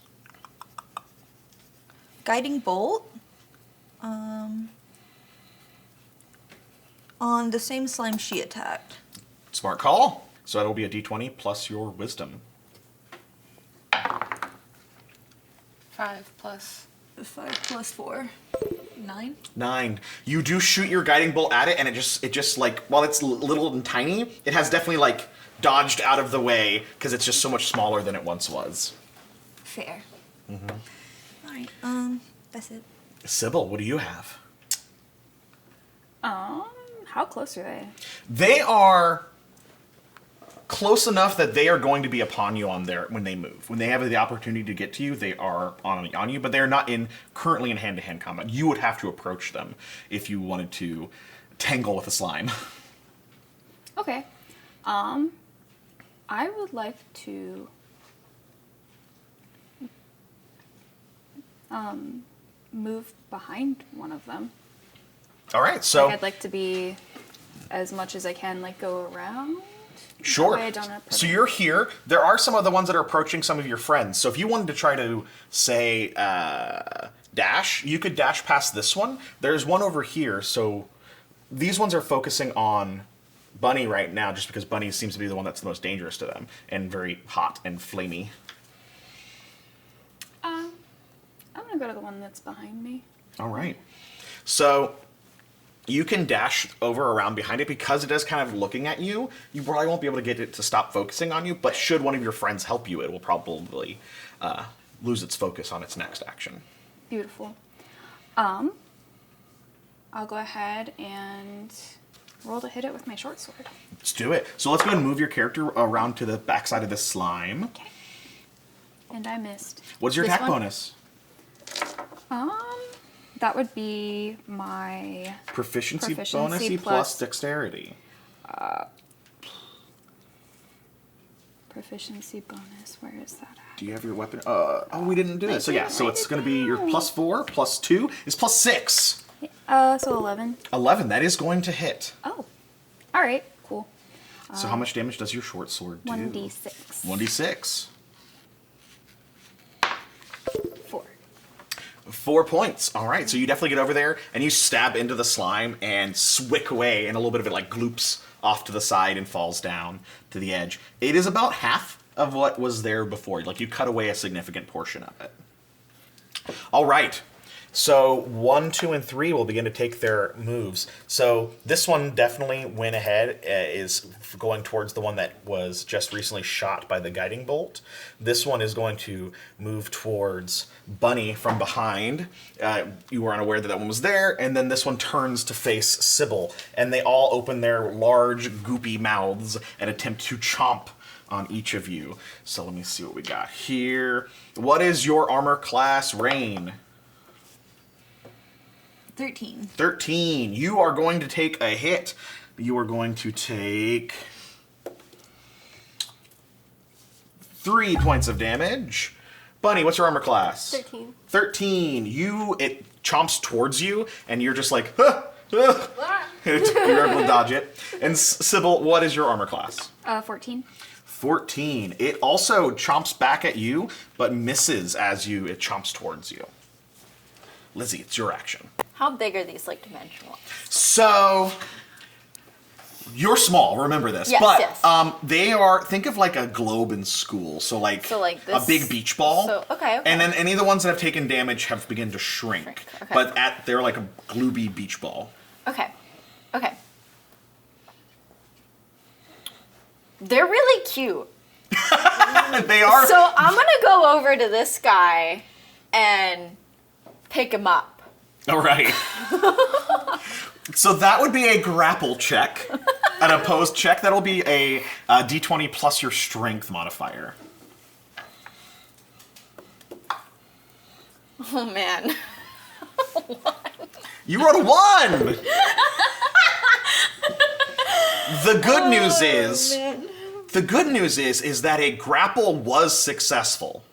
Guiding Bolt on the same slime she attacked. Smart call. So that'll be a d20 plus your wisdom. 5 plus. 5 plus 4. 9? 9. You do shoot your guiding bolt at it, and it just like, while it's little and tiny, it has definitely like dodged out of the way because it's just so much smaller than it once was. Fair. Alright, that's it. Sybil, what do you have? How close are they? They are close enough that they are going to be upon you when they move. When they have the opportunity to get to you, they are on you, but they are not currently in hand-to-hand combat. You would have to approach them if you wanted to tangle with a slime. Okay. I would like to move behind one of them. All right, so I'd like to be, as much as I can, go around. sure. That way I don't upset So them. you're here. There are some other ones that are approaching some of your friends. So if you wanted to try to say dash, you could dash past this one. There's one over here. So these ones are focusing on Bunnie right now, just because Bunnie seems to be the one that's the most dangerous to them and very hot and flamey. I'm gonna go to the one that's behind me. All right. So you can dash over around behind it because it is kind of looking at you. You probably won't be able to get it to stop focusing on you, but should one of your friends help you, it will probably lose its focus on its next action. Beautiful. I'll go ahead and roll to hit it with my short sword. Let's do it. So let's go ahead and move your character around to the backside of this slime. Okay. And I missed. What's your This attack one? bonus? That would be my Proficiency Proficiency bonus plus plus- dexterity. proficiency bonus. Where is that at? Do you have your weapon? Oh, we didn't do it. So yeah, didn't so write it's it going to be your down. +4, +2 is +6. So 11. 11, that is going to hit. Oh. All right. Cool. So how much damage does your short sword do? 1d6. 1d6. 4. 4 points. All right, so you definitely get over there and you stab into the slime and swick away, and a little bit of it gloops off to the side and falls down to the edge. It is about half of what was there before. You cut away a significant portion of it. All right. So 1, 2, and 3 will begin to take their moves. So this one definitely went ahead, is going towards the one that was just recently shot by the guiding bolt. This one is going to move towards Bunnie from behind. You were unaware that one was there. And then this one turns to face Sybil. And they all open their large, goopy mouths and attempt to chomp on each of you. So let me see what we got here. What is your armor class, Raen? 13. 13. You are going to take a hit. You are going to take 3 points of damage. Bunnie, what's your armor class? 13. 13. It chomps towards you, and you're just like, huh, huh. You're able to dodge it. And Sybil, what is your armor class? 14. 14. It also chomps back at you, but misses as it chomps towards you. Lizzie, it's your action. How big are these dimensional? So you're small, remember this. Yes, but yes. they are, think of a globe in school. So a this, big beach ball. So okay. And then any of the ones that have taken damage have begun to shrink. Okay. But they're like a glooby beach ball. Okay. They're really cute. They are. So I'm gonna go over to this guy and pick him up. All right. So that would be a grapple check. An opposed check. That'll be a d20 plus your strength modifier. Oh man. You rolled a 1! The good news is that a grapple was successful.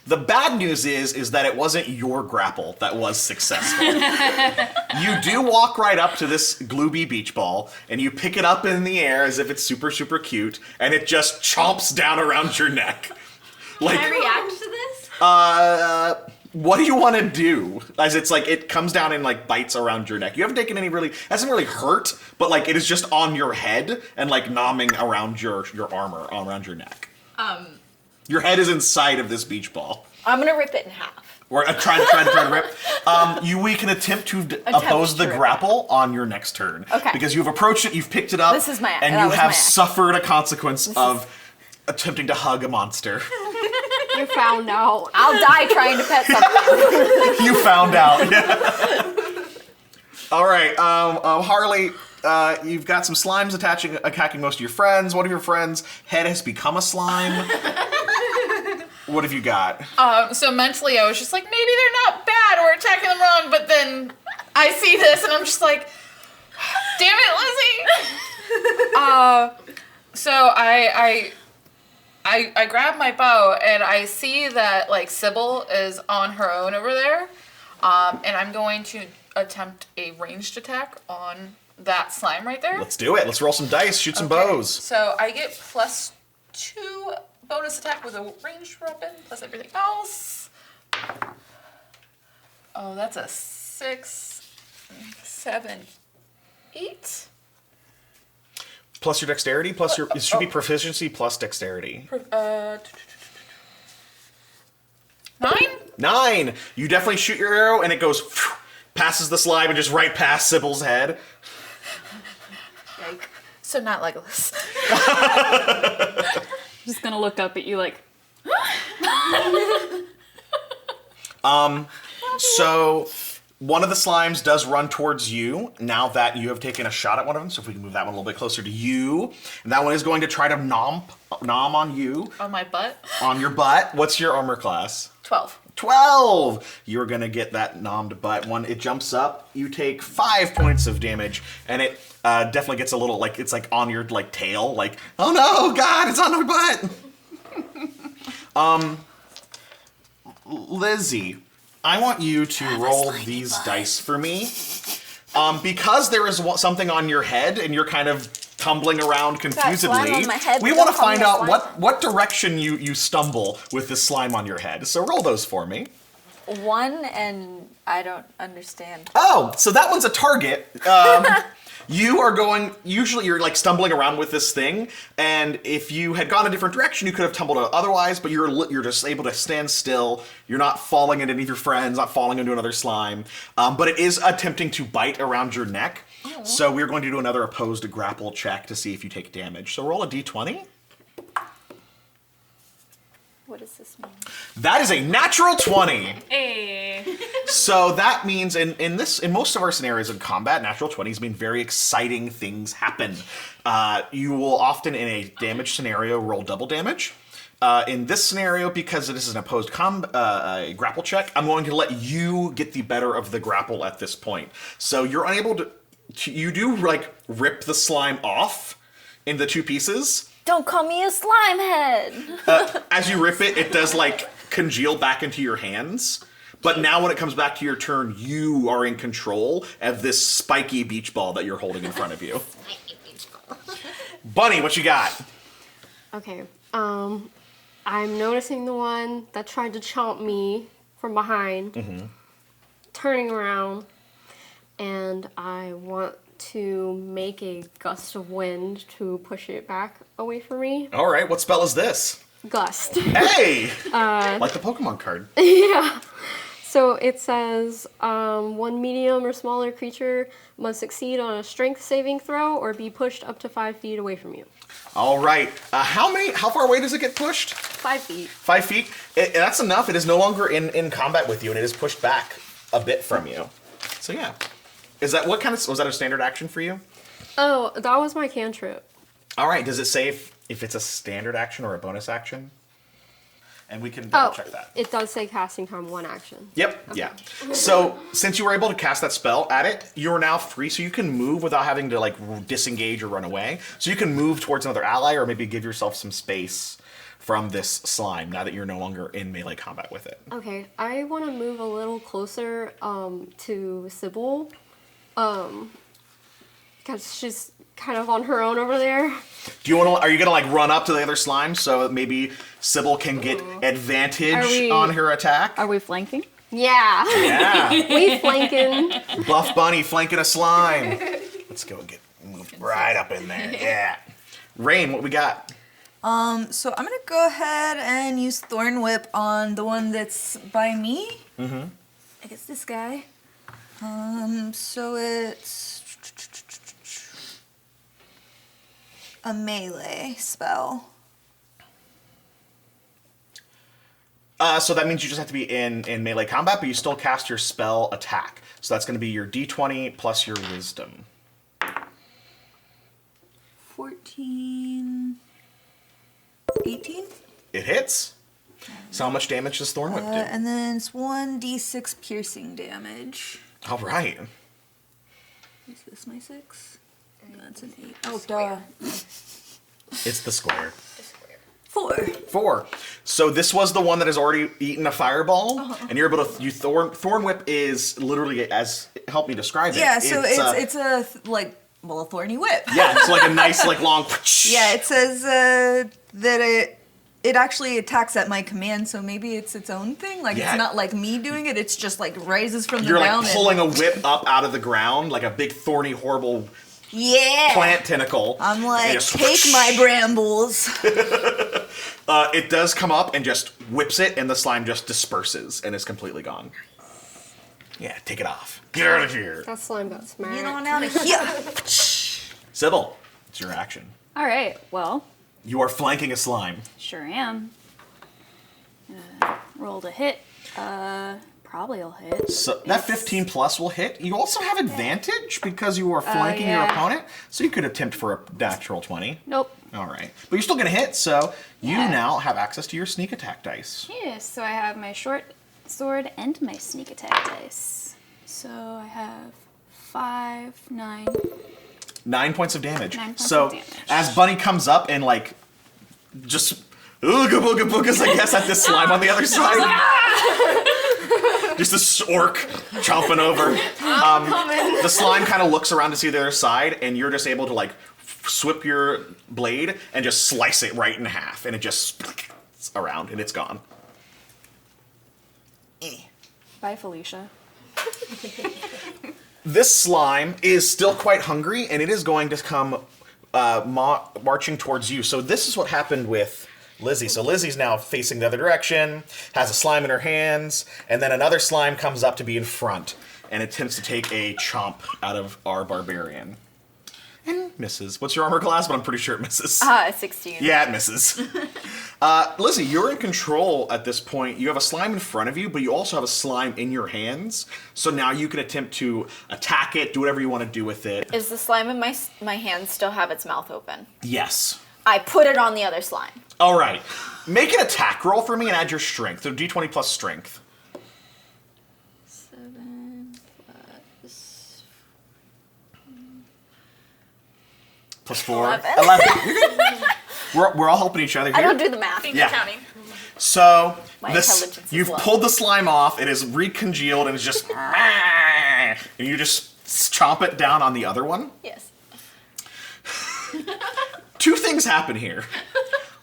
The bad news is that it wasn't your grapple that was successful. You do walk right up to this glooby beach ball, and you pick it up in the air as if it's super, super cute, and it just chomps down around your neck. Can I react to this? What do you want to do? As it's it comes down and bites around your neck. You haven't taken any hasn't really hurt, but it is just on your head and nomming around your armor, around your neck. Your head is inside of this beach ball. I'm gonna rip it in half. Or trying to rip. We can attempt to oppose to the rip grapple on your next turn. Okay. Because you've approached it, you've picked it up, This is my- and that you was have my action. suffered a consequence of attempting to hug a monster. You found out. I'll die trying to pet something. You found out. Yeah. All right, Harlee, you've got some slimes attacking most of your friends. One of your friends' head has become a slime. What have you got? So mentally, I was just like, maybe they're not bad or attacking them wrong, but then I see this and I'm just like, damn it, Lizzie. So I grab my bow and I see that like Sybil is on her own over there, and I'm going to attempt a ranged attack on that slime right there. Let's do it. Let's roll some dice, shoot some bows. So I get +2 bonus attack with a ranged weapon plus everything else. Oh, that's a 6, 7, 8. Plus your dexterity, plus your, it should be proficiency plus dexterity. 9? 9! You definitely shoot your arrow and it goes passes the slime and just right past Sybil's head. Yike. So not Legolas. Just gonna look up at you like, So one of the slimes does run towards you now that you have taken a shot at one of them. So if we can move that one a little bit closer to you. And that one is going to try to nom on you. On my butt? On your butt. What's your armor class? 12. 12! You're gonna get that nommed butt. When it jumps up, you take 5 points of damage, and it definitely gets a little, like, it's like on your, like, tail, like, oh no, God, it's on my butt! Lizzie, I want you to roll these dice for me. Because there is something on your head, and you're kind of tumbling around confusedly, slime on my head, we don't want to call me find a out slime. what direction you stumble with this slime on your head. So roll those for me. 1 and I don't understand. Oh, so that one's a target. You are going, usually you're like stumbling around with this thing, and if you had gone a different direction, you could have tumbled otherwise, but you're just able to stand still. You're not falling into any of your friends, not falling into another slime, but it is attempting to bite around your neck. Oh. So we're going to do another opposed grapple check to see if you take damage. So roll a d20. What does this mean? That is a natural 20. hey. So that means in most of our scenarios in combat, natural 20s mean very exciting things happen. You will often, in a damage scenario, roll double damage. In this scenario, because this is an opposed grapple check, I'm going to let you get the better of the grapple at this point. So you're unable to you do like rip the slime off into 2 pieces. Don't call me a slime head. As you rip it, it does like congeal back into your hands. But now when it comes back to your turn, you are in control of this spiky beach ball that you're holding in front of you. Bunnie, what you got? Okay, I'm noticing the one that tried to chomp me from behind, turning around, and I want to make a gust of wind to push it back away from me. All right, what spell is this? Gust. Hey! Like the Pokemon card. Yeah. So it says, 1 medium or smaller creature must succeed on a strength saving throw or be pushed up to 5 feet away from you. All right, how far away does it get pushed? 5 feet. 5 feet? That's enough. It is no longer in combat with you, and it is pushed back a bit from you. So yeah. Was that a standard action for you? Oh, that was my cantrip. All right, does it say if it's a standard action or a bonus action? And we can double check that. It does say casting time 1 action. Yep, okay. Yeah. So since you were able to cast that spell at it, you're now free, so you can move without having to like disengage or run away. So you can move towards another ally or maybe give yourself some space from this slime now that you're no longer in melee combat with it. Okay, I want to move a little closer to Sybil. Because she's kind of on her own over there. Are you gonna like run up to the other slime so maybe Sybil can get advantage on her attack? Are we flanking? Yeah. Yeah. We flanking. Buff Bunnie flanking a slime. Let's go and get moved right up in there. Yeah. Raen, what we got? So I'm gonna go ahead and use Thorn Whip on the one that's by me. Mm-hmm. I guess this guy. So it's a melee spell. So that means you just have to be in melee combat, but you still cast your spell attack. So that's going to be your d20 plus your wisdom. 14... 18? It hits. So how much damage does Thorn Whip do? And then it's 1d6 piercing damage. All right. Is this my 6? That's an 8. Oh, duh. It's the square. 4. So this was the one that has already eaten a fireball, and you're able to. Thorn Whip is literally, as help me describe it. Yeah, so it's a thorny whip. Yeah, it's like a nice long. Yeah, it says that it actually attacks at my command, so maybe it's its own thing. Like Yeah. it's not like me doing it. It's just like rises from the You're ground. like pulling a whip up out of the ground, like a big thorny, horrible plant tentacle. I'm and like, just take my brambles. It does come up and just whips it, and the slime just disperses and is completely gone. Yeah, take it off. Get out of here. That slime got smacked. Get on out of here. Sybil, it's your action. All right, well, You are flanking a slime. sure am. Roll to hit. Probably will hit. So that 15 plus will hit. You also have advantage because you are flanking your yeah. opponent, so you could attempt for a natural 20. Nope. All right, but you're still gonna hit, so you Yeah. now have access to your sneak attack dice. Yes, so I have my short sword and my sneak attack dice. So I have 5, 9. 9 points of damage. 9 points so of damage. as Bunnie comes up and just ooga booga boogas, I guess, at this slime on the other side. Just this orc chomping over. The slime kind of looks around to see the other side, and you're just able to whip your blade and just slice it right in half, and it just around and it's gone. Bye, Felicia. This slime is still quite hungry, and it is going to come marching towards you. So this is what happened with Lizzie. So Lizzie's now facing the other direction, has a slime in her hands, and then another slime comes up to be in front and attempts to take a chomp out of our barbarian. And misses. What's your armor class? But I'm pretty sure it misses. 16. Yeah, it misses. Lizzie, you're in control at this point. You have a slime in front of you, but you also have a slime in your hands. So now you can attempt to attack it, do whatever you want to do with it. Is the slime in my hand still have its mouth open? Yes. I put it on the other slime. All right. Make an attack roll for me and add your strength. So d20 plus strength. 7 Plus 4. 11. 11. You're good. We're all helping each other here. I don't do the math. Yeah. Counting. So My intelligence is you've low. pulled the slime off. It is recongealed and it's just and you just chomp it down on the other one. Yes. Two things happen here.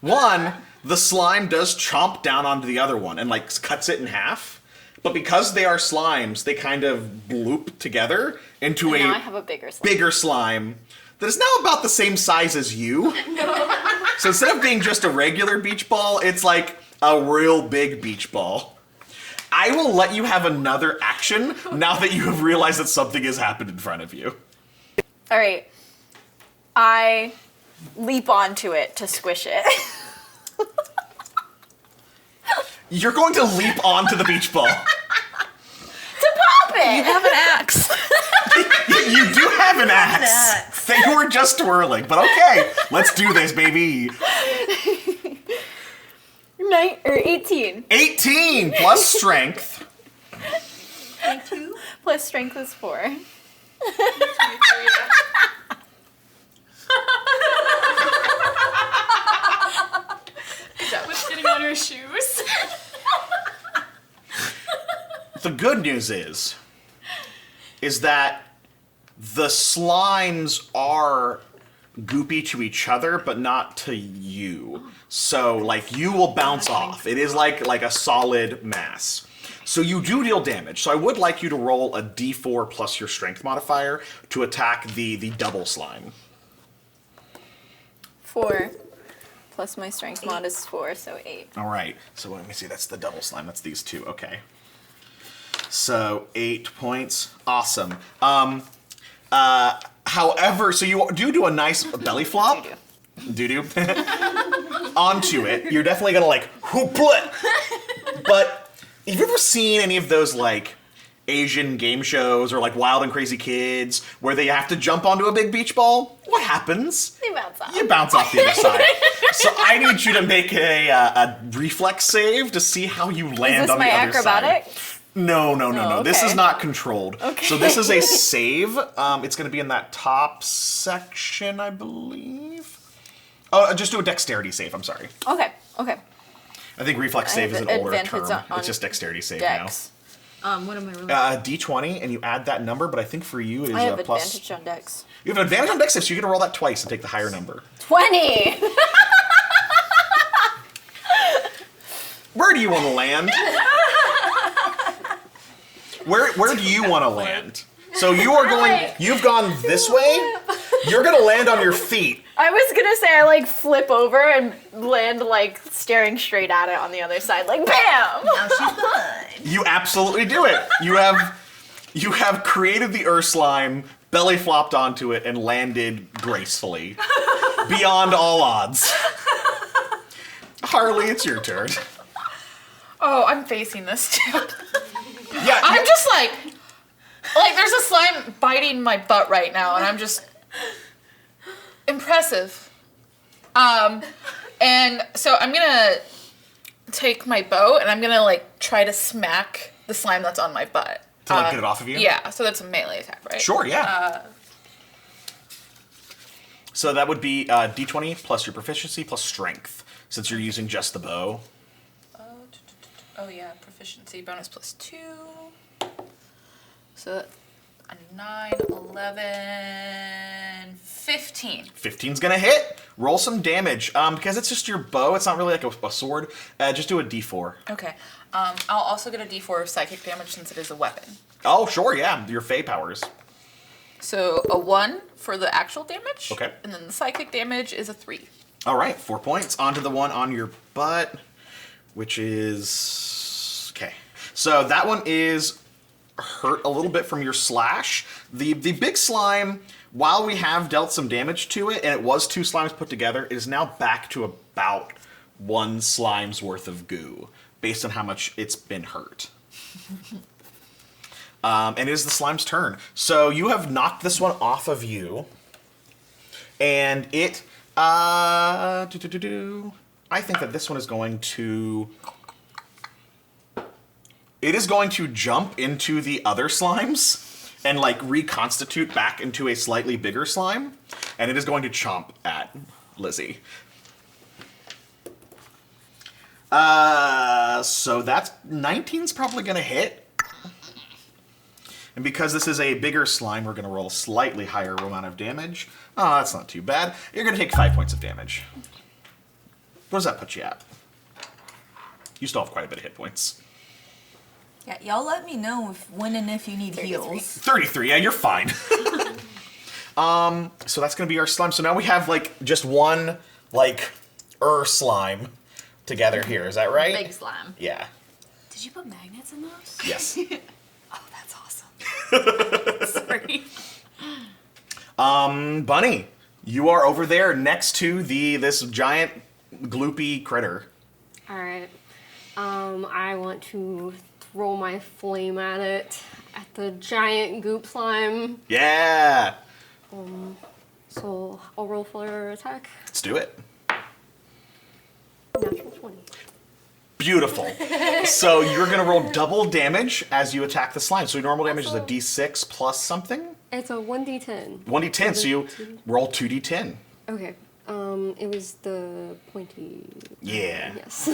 One, the slime does chomp down onto the other one and cuts it in half. But because they are slimes, they kind of bloop together into Now I a have a bigger slime. bigger slime that is now about the same size as you. So instead of being just a regular beach ball, it's like a real big beach ball. I will let you have another action now that you have realized that something has happened in front of you. All right. I leap onto it to squish it. You're going to leap onto the beach ball. To pop it! You have an axe. You do have an axe. That you were just twirling, but okay. Let's do this, baby. 18. 18 plus strength. Plus strength is 4. Good job with getting on your shoes. The good news is that the slimes are goopy to each other, but not to you. So, you will bounce off. It is like a solid mass. So you do deal damage. So I would like you to roll a d4 plus your strength modifier to attack the double slime. 4. Plus my strength mod is 4, so 8. All right. So let me see. That's the double slime. That's these two. Okay. So 8 points. Awesome. However, so you do a nice belly flop. Doo-doo. Onto it. You're definitely gonna hoopla. But have you ever seen any of those, like, Asian game shows or, like, Wild and Crazy Kids where they have to jump onto a big beach ball? What happens? They bounce off. You bounce off the other side. So I need you to make a reflex save to see how you land Is this on the my other side. acrobatics? No. Oh, This is okay. not controlled. Okay. So this is a save. It's going to be in that top section, I believe. Oh, just do a dexterity save. I'm sorry. Okay. I think reflex I save is have an older advantage term. on It's just dexterity save Dex. What am I rolling? now. D20, and you add that number, but I think for you it is I have a plus. advantage on Dex. You have an advantage on dex save, so you get to roll that twice and take the higher number. 20. Where do you want to land? Where do you want to land? So you are going. You've gone this way. You're going to land on your feet. I was gonna say I like flip over and land like staring straight at it on the other side, like bam. Now she's fine. You absolutely do it. You have created the slime, belly flopped onto it, and landed gracefully, beyond all odds. Harlee, it's your turn. Oh, I'm facing this too. Yeah, I'm just like there's a slime biting my butt right now, and I'm just impressive. And so I'm gonna take my bow and I'm gonna like try to smack the slime that's on my butt. to like get it off of you. Yeah, so that's a melee attack, right? Sure. Yeah. So that would be D20 plus your proficiency plus strength, since you're using just the bow. Oh yeah, proficiency bonus plus 2. So a 9, 11, 15. 15's gonna hit. Roll some damage. Because it's just your bow, it's not really like a sword. Just do a D4. Okay. I'll also get a D4 of psychic damage since it is a weapon. Oh, sure, yeah. Your Fey powers. So a 1 for the actual damage. Okay. And then the psychic damage is a 3. All right, 4 points. Onto the one on your butt, which is... Okay. So that one is hurt a little bit from your slash. The big slime, while we have dealt some damage to it, and it was 2 slimes put together, it is now back to about 1 slime's worth of goo, based on how much it's been hurt. And it is the slime's turn. So you have knocked this one off of you, and it... I think that this one is going to... It is going to jump into the other slimes and like reconstitute back into a slightly bigger slime, and it is going to chomp at Lizzie. So that's 19's probably going to hit. And because this is a bigger slime, we're going to roll a slightly higher amount of damage. Oh, that's not too bad. You're going to take 5 points of damage. What does that put you at? You still have quite a bit of hit points. Yeah, y'all let me know when and if you need heals. 33, yeah, you're fine. So that's going to be our slime. So now we have, like, just one, like, slime together here. Is that right? Big slime. Yeah. Did you put magnets in those? Yes. Oh, that's awesome. Sorry. Bunnie, you are over there next to this giant gloopy critter. All right. I want to throw my flame at it, at the giant goop slime. Yeah. So I'll roll for attack. Let's do it. Natural 20. Beautiful. So you're going to roll double damage as you attack the slime. So your normal damage is a d6 plus something? It's a 1d10. 1d10, so you roll 2d10. Okay. It was the pointy. Yeah. Yes.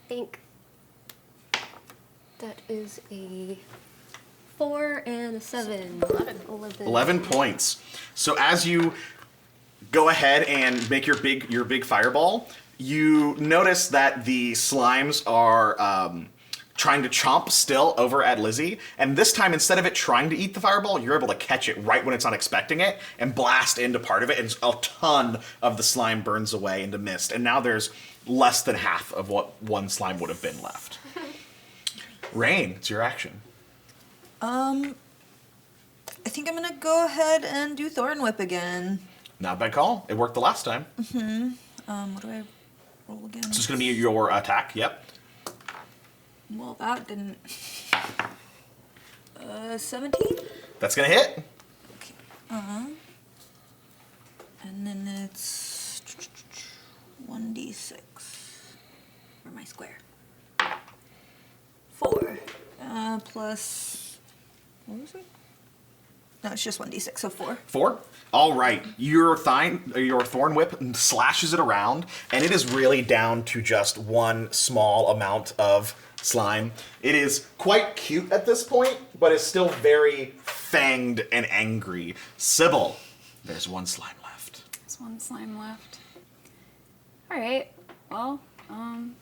I think that is a 4 and a 7. 11 points. So as you go ahead and make your big fireball, you notice that the slimes are trying to chomp still over at Lizzie, and this time instead of it trying to eat the fireball, you're able to catch it right when it's not expecting it and blast into part of it, and a ton of the slime burns away into mist, and now there's less than half of what one slime would have been left. Raen, it's your action. I think I'm gonna go ahead and do Thorn Whip again. Not a bad call. It worked the last time. What do I roll again. So it's going to be your attack, yep. Well, that didn't... 17? That's going to hit. Okay. And then it's 1d6 for my square. 4 plus... What was it? No, it's just 1d6, so 4. 4. All right. Your thorn whip slashes it around, and it is really down to just one small amount of slime. It is quite cute at this point, but it's still very fanged and angry. Sybil, there's one slime left. There's one slime left. All right. Well, I'm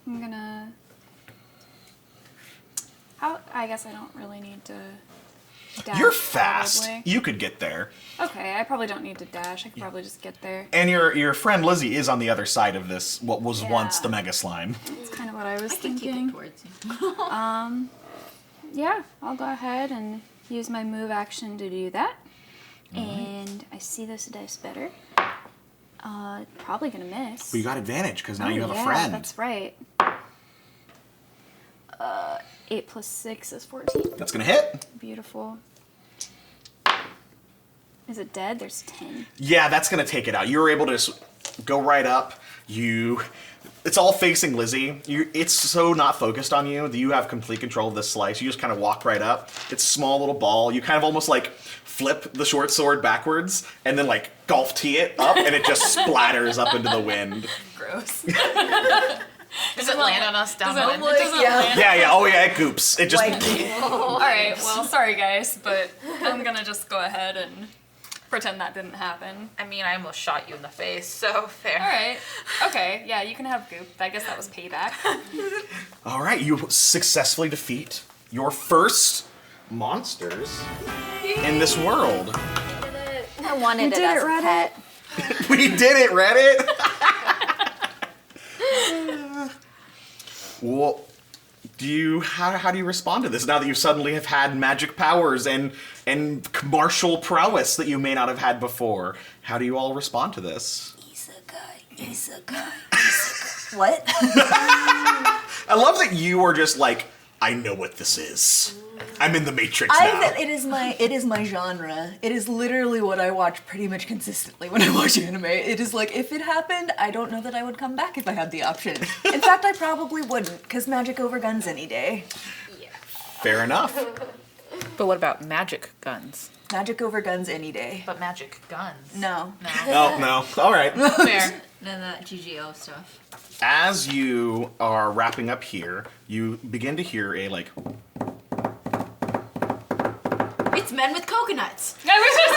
gonna... I guess I don't really need to dash. You're fast. Probably. You could get there. Okay, I probably don't need to dash. I could probably just get there. And your friend Lizzie is on the other side of this, what was Yeah. once the mega slime. That's kind of what I was I can keep thinking. it towards you. Yeah, I'll go ahead and use my move action to do that. And I see this dice better. Probably gonna miss. But you got advantage because now you have yeah, a friend. That's right. 8 plus 6 is 14. That's gonna hit. Beautiful. Is it dead? There's 10. Yeah, that's gonna take it out. You were able to just go right up. It's all facing Lizzie. It's so not focused on you that you have complete control of this slice. You just kind of walk right up. It's a small little ball. You kind of almost like flip the short sword backwards and then like golf tee it up, and it just splatters up into the wind. Gross. Does it land on us down the wind? Yeah. Oh yeah, it goops. It just. All right. Well, sorry guys, but I'm gonna just go ahead and pretend that didn't happen. I mean, I almost shot you in the face, so fair. All right. Okay. Yeah, you can have goop. I guess that was payback. All right, you successfully defeat your first monsters in this world. I wanted it as a pet. We did it, Reddit. Well, how do you respond to this now that you suddenly have had magic powers and martial prowess that you may not have had before? How do you all respond to this? Isekai. What? I love that you are just like, I know what this is. I'm in the Matrix now. It is my genre. It is literally what I watch pretty much consistently when I watch anime. It is like, if it happened, I don't know that I would come back if I had the option. In fact, I probably wouldn't, because magic over guns any day. Fair enough. But what about magic guns? Magic over guns any day. But magic guns. No. No. All right. Fair. None of that GGO stuff. As you are wrapping up here, you begin to hear a like. It's men with coconuts. I was just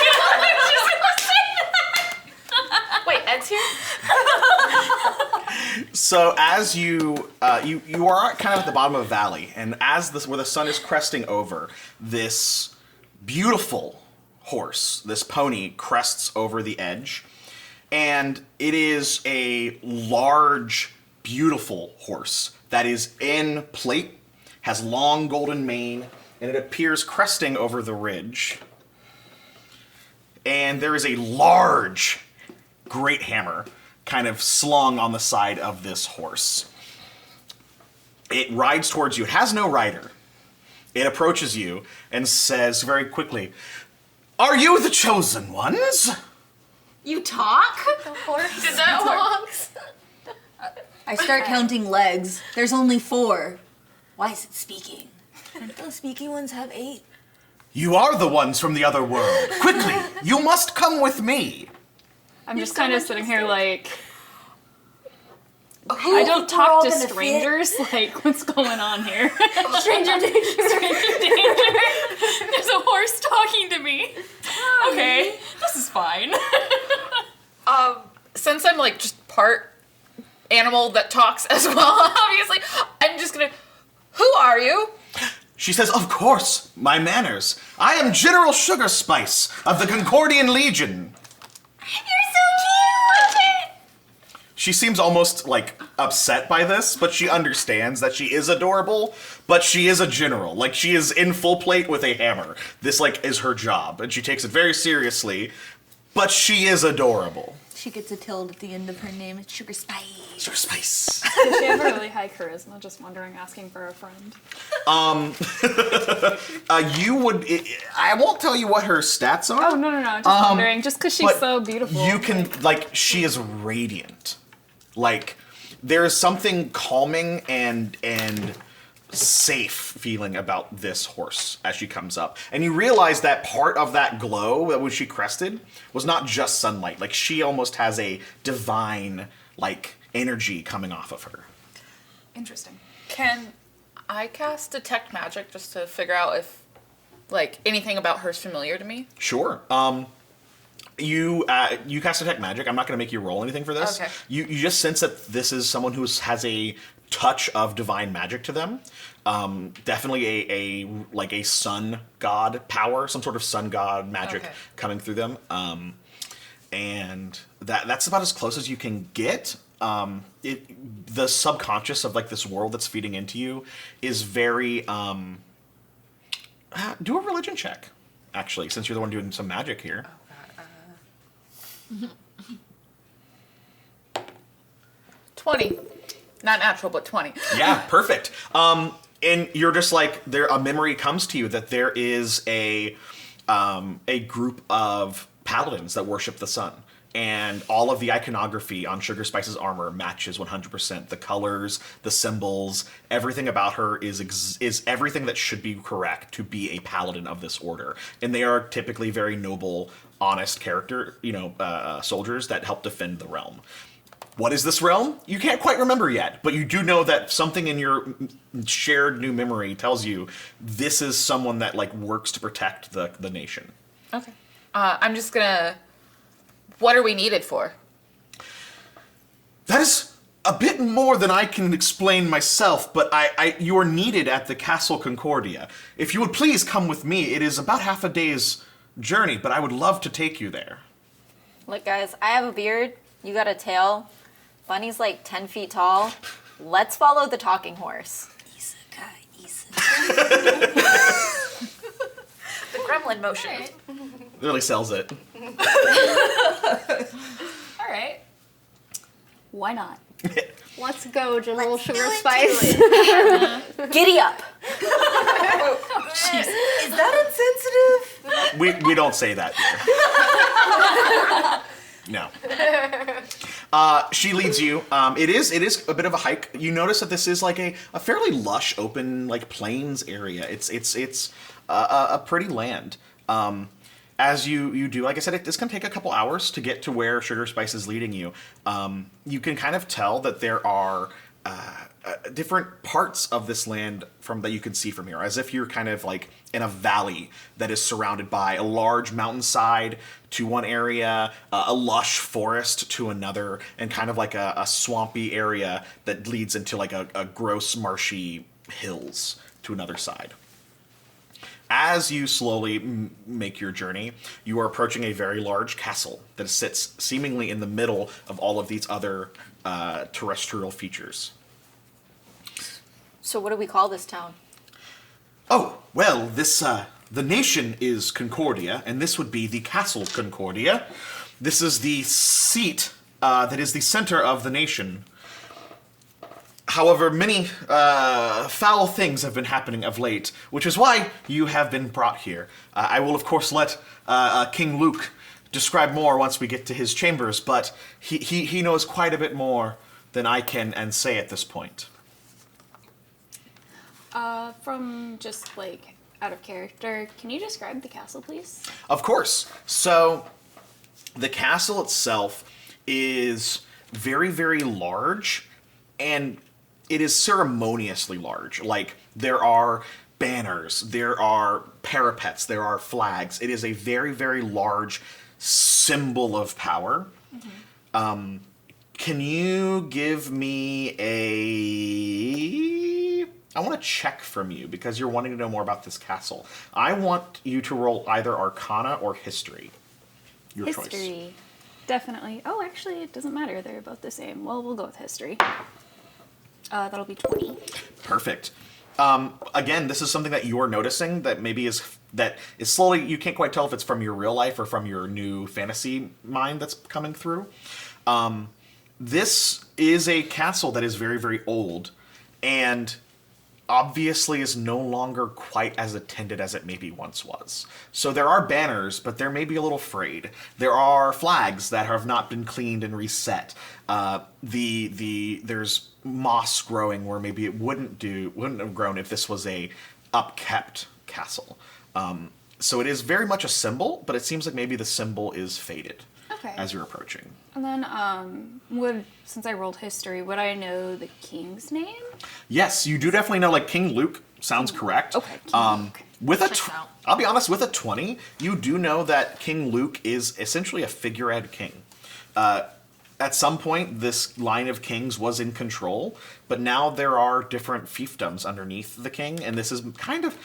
gonna say that. Wait, Ed's here? So as you are kind of at the bottom of a valley, and where the sun is cresting over, this beautiful horse, this pony, crests over the edge, and it is a large, beautiful horse that is in plate, has long golden mane, and it appears cresting over the ridge. And there is a large great hammer kind of slung on the side of this horse. It rides towards you. It has no rider. It approaches you and says very quickly, "Are you the chosen ones?" You talk? Did that work? I start counting legs. There's only 4. Why is it speaking? Don't those speaky ones have 8? "You are the ones from the other world. Quickly, you must come with me." I'm just kind of sitting here like, I don't talk to strangers. Like, what's going on here? Stranger danger. Stranger danger. There's a horse talking to me. Okay, this is fine. Since I'm like just part animal that talks as well, obviously, I'm just gonna. Who are you? She says, "Of course, my manners. I am General Sugar Spice of the Concordian Legion." You're so cute! She seems almost like upset by this, but she understands that she is adorable, but she is a general. Like, she is in full plate with a hammer. This like is her job, and she takes it very seriously. but she is adorable. She gets a tilde at the end of her name. It's Sugar Spice. Sugar Spice. Does she have a really high charisma? Just wondering, asking for a friend. You would. I won't tell you what her stats are. Oh, no. Just wondering. Just because she's but so beautiful. You can, like, she is radiant. Like, there is something calming and safe feeling about this horse as she comes up. And you realize that part of that glow that when she crested was not just sunlight. Like, she almost has a divine, like, energy coming off of her. Interesting. Can I cast Detect Magic just to figure out if, like, anything about her is familiar to me? Sure. You cast Detect Magic. I'm not going to make you roll anything for this. Okay. You just sense that this is someone who has a touch of divine magic to them. Definitely a sun god power, some sort of sun god magic coming through them. And that's about as close as you can get. The subconscious of, like, this world that's feeding into you is very. Do a religion check, actually, since you're the one doing some magic here. 20. Not natural, but 20. Yeah, perfect. And you're just like, a memory comes to you that there is a group of paladins that worship the sun. And all of the iconography on Sugar Spice's armor matches 100%. The colors, the symbols, everything about her is everything that should be correct to be a paladin of this order. And they are typically very noble, honest character, soldiers that help defend the realm. What is this realm? You can't quite remember yet, but you do know that something in your shared new memory tells you this is someone that, like, works to protect the nation. Okay. I'm just gonna... What are we needed for? That is a bit more than I can explain myself, but you are needed at the Castle Concordia. If you would please come with me, it is about half a day's journey, but I would love to take you there. Look, guys, I have a beard. You got a tail. Bunny's like 10 feet tall. Let's follow the talking horse. The gremlin motion. Really sells it. All right. Why not? Let's go, General Let's Sugar do it, Spice. Giddy up. Is that insensitive? We don't say that here. No. She leads you. It is a bit of a hike. You notice that this is like a fairly lush, open, like, plains area. It's a pretty land. As you do, like I said, it's going to take a couple hours to get to where Sugar Spice is leading you. You can kind of tell that there are different parts of this land that you can see from here, as if you're kind of like in a valley that is surrounded by a large mountainside to one area, a lush forest to another, and kind of like a swampy area that leads into like a gross, marshy hills to another side. As you slowly make your journey, you are approaching a very large castle that sits seemingly in the middle of all of these other terrestrial features. So what do we call this town? Oh, well, the nation is Concordia, and this would be the Castle Concordia. This is the seat that is the center of the nation. However, many foul things have been happening of late, which is why you have been brought here. I will, of course, let King Luke describe more once we get to his chambers, but he knows quite a bit more than I can and say at this point. From just, like, out of character, can you describe the castle, please? Of course. So, the castle itself is very, very large, and it is ceremoniously large. Like, there are banners, there are parapets, there are flags. It is a very, very large symbol of power. Mm-hmm. Can you give me I want to check from you, because you're wanting to know more about this castle. I want you to roll either Arcana or History. Your choice. History. Definitely. Oh, actually, it doesn't matter. They're both the same. Well, we'll go with history. That'll be 20. Perfect. Again, this is something that you're noticing that maybe is slowly, you can't quite tell if it's from your real life or from your new fantasy mind that's coming through. This is a castle that is very, very old and obviously is no longer quite as attended as it maybe once was. So there are banners, but they're maybe a little frayed. There are flags that have not been cleaned and reset. There's moss growing where maybe it wouldn't have grown if this was a upkept castle. So it is very much a symbol, but it seems like maybe the symbol is faded as you're approaching. And then, since I rolled history, would I know the king's name? Yes, you do definitely know, like, King Luke sounds correct. Okay, King Luke. I'll be honest, with a 20, you do know that King Luke is essentially a figurehead king. At some point, this line of kings was in control, but now there are different fiefdoms underneath the king, and this is kind of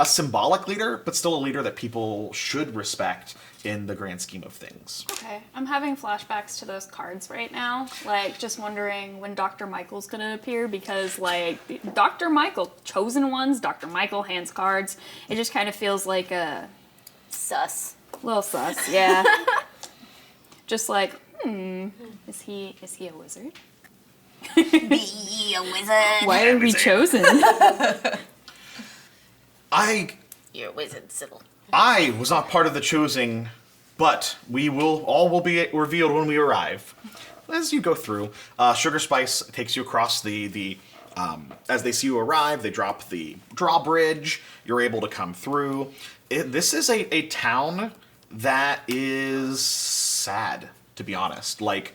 a symbolic leader, but still a leader that people should respect in the grand scheme of things. Okay, I'm having flashbacks to those cards right now. Like, just wondering when Dr. Michael's gonna appear, because, like, Dr. Michael, Chosen Ones, Dr. Michael hands cards. It just kind of feels like a... Sus. Little sus, yeah. Just like, is he a wizard? Be a wizard. Why are we chosen? You're a wizard, Sybil. I was not part of the choosing, but all will be revealed when we arrive. As you go through, Sugar Spice takes you across the as they see you arrive, they drop the drawbridge. You're able to come through. This is a town that is sad, to be honest. Like,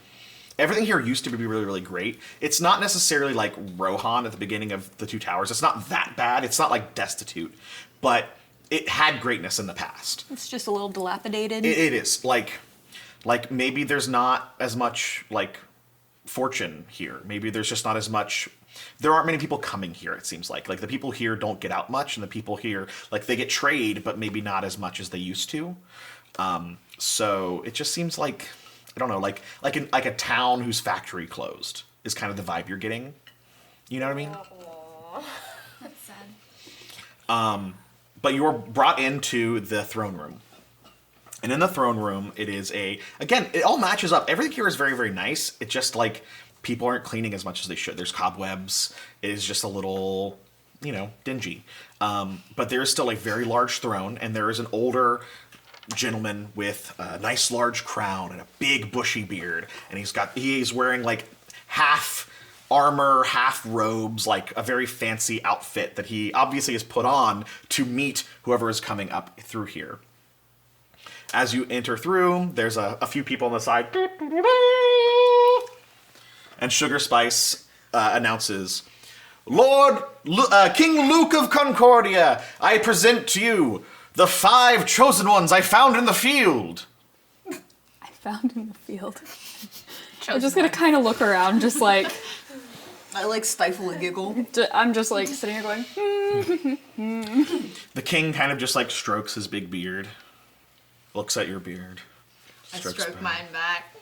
everything here used to be really, really great. It's not necessarily like Rohan at the beginning of the Two Towers. It's not that bad. It's not like destitute, but it had greatness in the past. It's just a little dilapidated. It is. Like maybe there's not as much, like, fortune here. Maybe there's just not as much... There aren't many people coming here, it seems like. Like, the people here don't get out much, and the people here, like, they get trade, but maybe not as much as they used to. So it just seems like, I don't know, like a town whose factory closed is kind of the vibe you're getting. You know what I mean? That's sad. But you're brought into the throne room. And in the throne room, it is again, it all matches up. Everything here is very, very nice. It's just like people aren't cleaning as much as they should. There's cobwebs. It is just a little, dingy. But there is still a very large throne, and there is an older gentleman with a nice large crown and a big bushy beard. And he's wearing like half armor, half robes, like a very fancy outfit that he obviously has put on to meet whoever is coming up through here. As you enter through, there's a few people on the side. And Sugar Spice announces, King Luke of Concordia, I present to you the 5 chosen ones I found in the field. I found in the field. I'm just gonna kind of look around, just like... I like stifle a giggle. I'm just like sitting here going, The king kind of just like strokes his big beard, looks at your beard. I stroke mine back.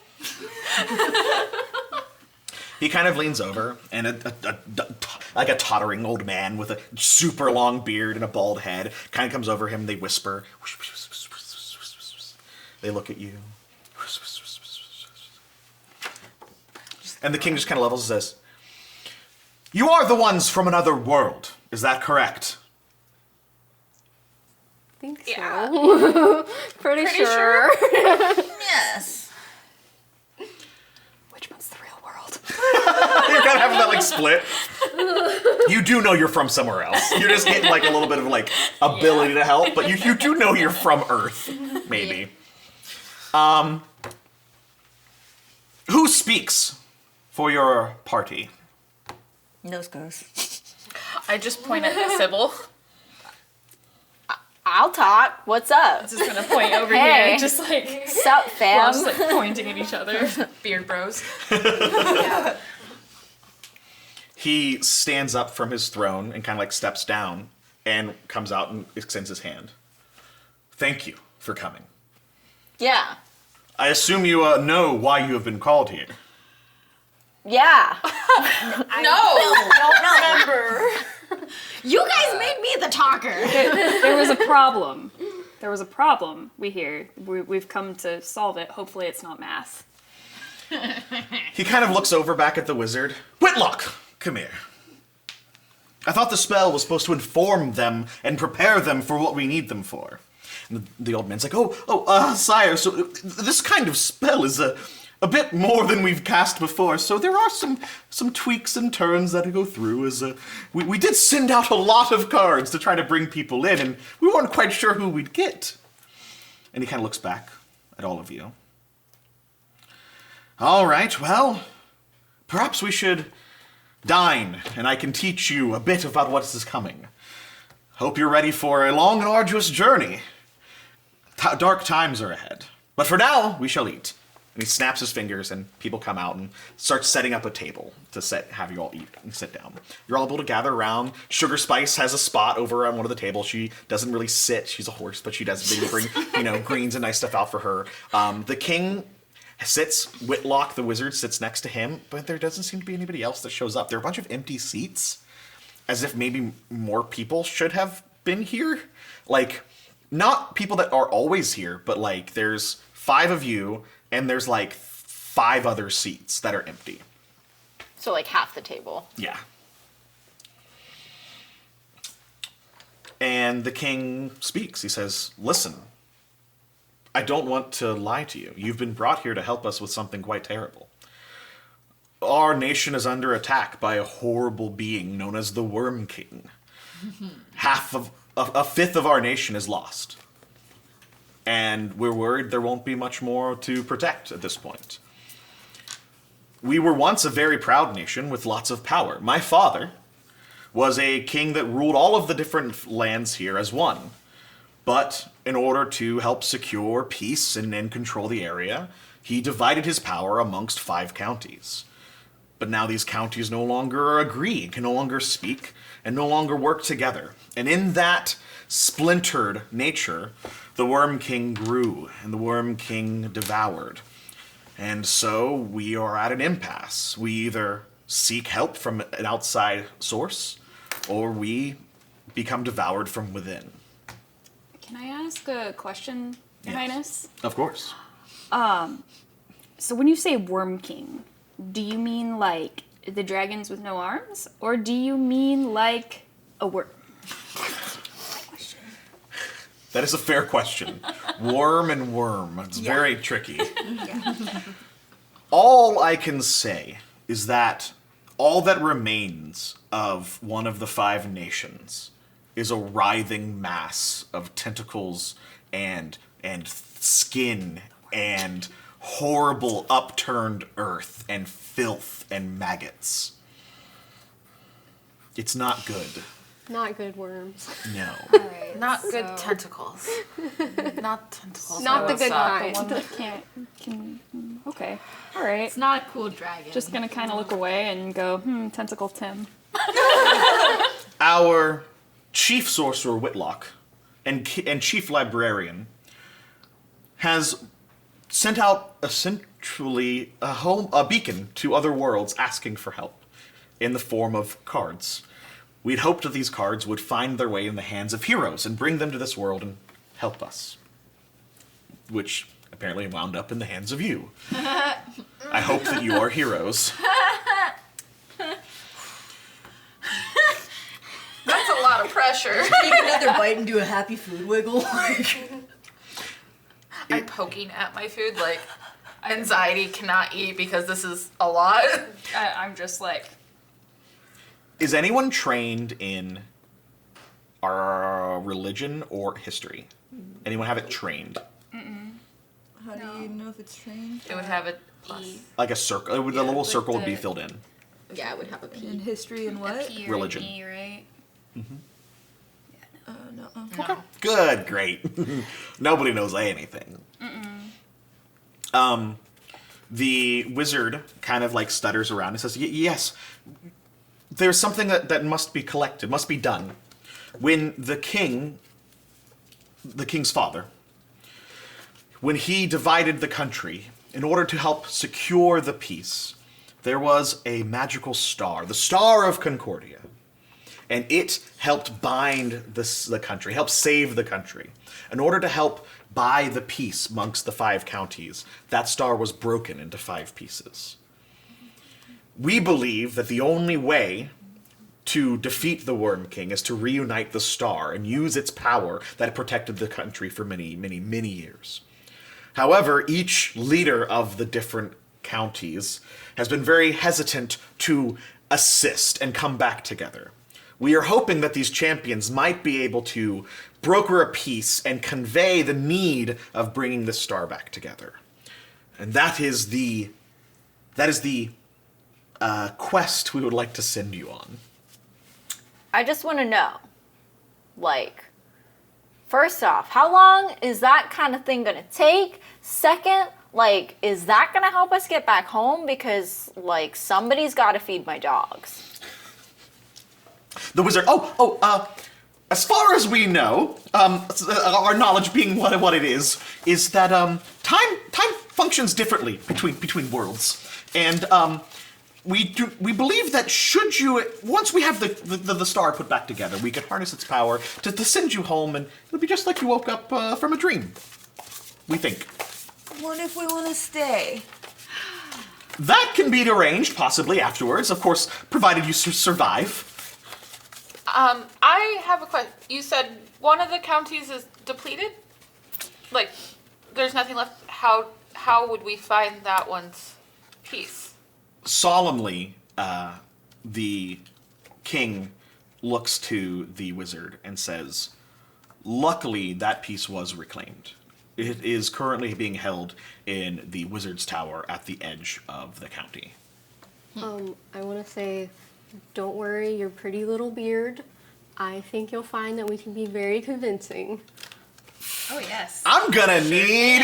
He kind of leans over, and like a tottering old man with a super long beard and a bald head kind of comes over him. They whisper. They look at you. And the king just kind of levels and says, You are the ones from another world. Is that correct? I think so. Pretty sure. Yes. which one's the real world? You're kind of having that like split. You do know you're from somewhere else. You're just getting like a little bit of like ability to help, but you do know you're from Earth, maybe. Who speaks for your party? Nose goes. I just point at Sybil. I'll talk. What's up? Just gonna point over Hey. here, just like Sup, we're fam? all just like pointing at each other. Beard bros. He stands up from his throne and kind of like steps down and comes out and extends his hand. Thank you for coming. Yeah. I assume you know why you have been called here. Yeah. No. Don't remember. You guys made me the talker. There was a problem. There was a problem, we hear. We've come to solve it. Hopefully it's not math. He kind of looks over back at the wizard. Whitlock, come here. I thought the spell was supposed to inform them and prepare them for what we need them for. And the old man's like, sire, so this kind of spell is a bit more than we've cast before, so there are some tweaks and turns that go through. We did send out a lot of cards to try to bring people in, and we weren't quite sure who we'd get. And he kind of looks back at all of you. All right, well, perhaps we should dine, and I can teach you a bit about what is coming. Hope you're ready for a long and arduous journey. Dark times are ahead. But for now, we shall eat. And he snaps his fingers, and people come out and start setting up a table to have you all eat and sit down. You're all able to gather around. Sugar Spice has a spot over on one of the tables. She doesn't really sit. She's a horse, but she does maybe bring, greens and nice stuff out for her. The king sits, Whitlock, the wizard, sits next to him, but there doesn't seem to be anybody else that shows up. There are a bunch of empty seats, as if maybe more people should have been here. Like, not people that are always here, but like, there's 5 of you, and there's like 5 other seats that are empty. So like half the table. Yeah. And the king speaks. He says, listen, I don't want to lie to you. You've been brought here to help us with something quite terrible. Our nation is under attack by a horrible being known as the Worm King. A fifth of our nation is lost. And we're worried there won't be much more to protect at this point. We were once a very proud nation with lots of power. My father was a king that ruled all of the different lands here as one. But in order to help secure peace and control the area, he divided his power amongst 5 counties. But now these counties no longer agree, can no longer speak, and no longer work together. And in that splintered nature, the Worm King grew, and the Worm King devoured. And so we are at an impasse. We either seek help from an outside source, or we become devoured from within. Can I ask a question, Your Highness? Of course. So when you say Worm King, do you mean like the dragons with no arms? Or do you mean like a worm? That is a fair question. Worm and worm. It's very tricky. All I can say is that all that remains of one of the 5 nations is a writhing mass of tentacles and skin and horrible upturned earth and filth and maggots. It's not good. Not good worms. No. Not good tentacles. Not tentacles. Not the good The kind. one that can... Okay. All right. It's not a cool dragon. Just gonna kind of look away and go, Tentacle Tim. Our chief sorcerer, Whitlock, and chief librarian has sent out essentially a beacon to other worlds asking for help in the form of cards. We'd hoped that these cards would find their way in the hands of heroes and bring them to this world and help us. Which apparently wound up in the hands of you. I hope that you are heroes. That's a lot of pressure. Take another bite and do a happy food wiggle. I'm poking at my food like anxiety cannot eat because this is a lot. I'm just like... Is anyone trained in our religion or history? Anyone have it trained? How do you know if it's trained? It would have a plus. Like a circle, the little circle would be filled in. Yeah, it would have a P. In history and what? P or Religion. an E, right? No. Good, great. Nobody knows anything. The wizard kind of like stutters around and says, yes, there's something that must be collected, must be done. When the king's father, when he divided the country, in order to help secure the peace, there was a magical star, the Star of Concordia. and it helped bind the country, helped save the country. In order to help buy the peace amongst the 5 counties, that star was broken into 5 pieces. We believe that the only way to defeat the Worm King is to reunite the star and use its power that protected the country for many, many, many years. However, each leader of the different counties has been very hesitant to assist and come back together. We are hoping that these champions might be able to broker a peace and convey the need of bringing the star back together. And that is the quest we would like to send you on. I just want to know, like, first off, how long is that kind of thing gonna take? Second, like, is that gonna help us get back home? Because, like, somebody's gotta feed my dogs. The wizard, as far as we know, our knowledge being what it is that time functions differently between worlds. And we believe that once we have the star put back together, we can harness its power to send you home, and it'll be just like you woke up from a dream. We think. What if we want to stay? That can be arranged, possibly afterwards, of course, provided you survive. I have a question. You said one of the counties is depleted? Like, there's nothing left. How would we find that one's piece? Solemnly, the king looks to the wizard and says, luckily that piece was reclaimed. It is currently being held in the wizard's tower at the edge of the county. I want to say, don't worry, your pretty little beard. I think you'll find that we can be very convincing. Oh, yes. I'm gonna need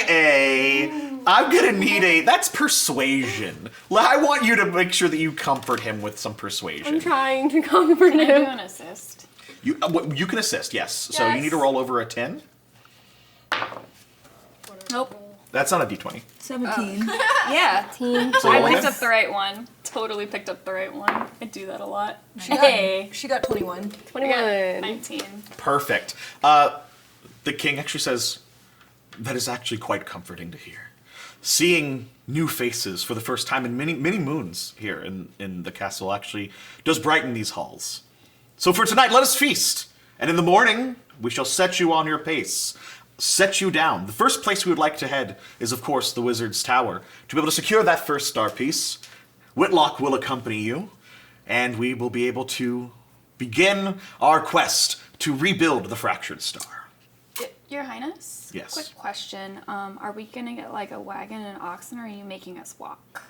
that's persuasion. I want you to make sure that you comfort him with some persuasion. I'm trying to comfort Can I do him. an assist? You can assist, yes. So you need to roll over a 10. Nope. That's not a d20. 17. Yeah. So I roll picked again. up the right one. Totally picked up the right one. I do that a lot. She got 21. I got 21. 19. Perfect. The king actually says, that is actually quite comforting to hear. Seeing new faces for the first time in many, many moons here in the castle actually does brighten these halls. So for tonight, let us feast. And in the morning, we shall set you on your pace. Set you down. The first place we would like to head is, of course, the wizard's tower. To be able to secure that first star piece, Whitlock will accompany you, and we will be able to begin our quest to rebuild the fractured star. Your Highness? Yes. Quick question. Are we gonna get like a wagon and oxen, or are you making us walk?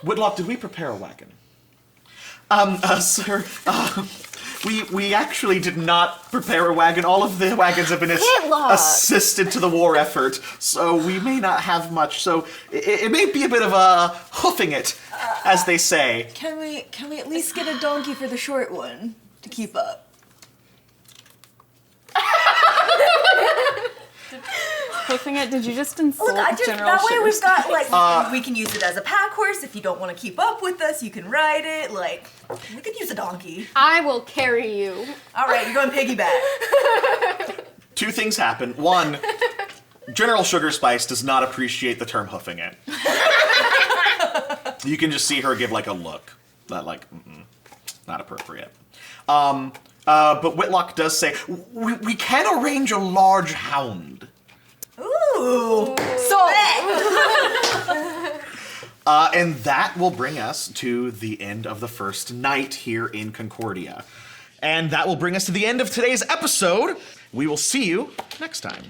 Whitlock, did we prepare a wagon? Sir, we actually did not prepare a wagon. All of the wagons have been assisted to the war effort, so we may not have much. So it may be a bit of a hoofing it, as they say. Can we at least get a donkey for the short one to keep up? Hoofing it? Did you just insult General that way we've Sugar's- got we can use it as a pack horse. If you don't want to keep up with us, you can ride it. Like, we could use a donkey. I will carry you. All right, you're going piggyback. 2 things happen. 1, General Sugar Spice does not appreciate the term hoofing it. You can just see her give like a look. That like, not appropriate. But Whitlock does say, we can arrange a large hound. Ooh. And that will bring us to the end of the first night here in Concordia. And that will bring us to the end of today's episode. We will see you next time.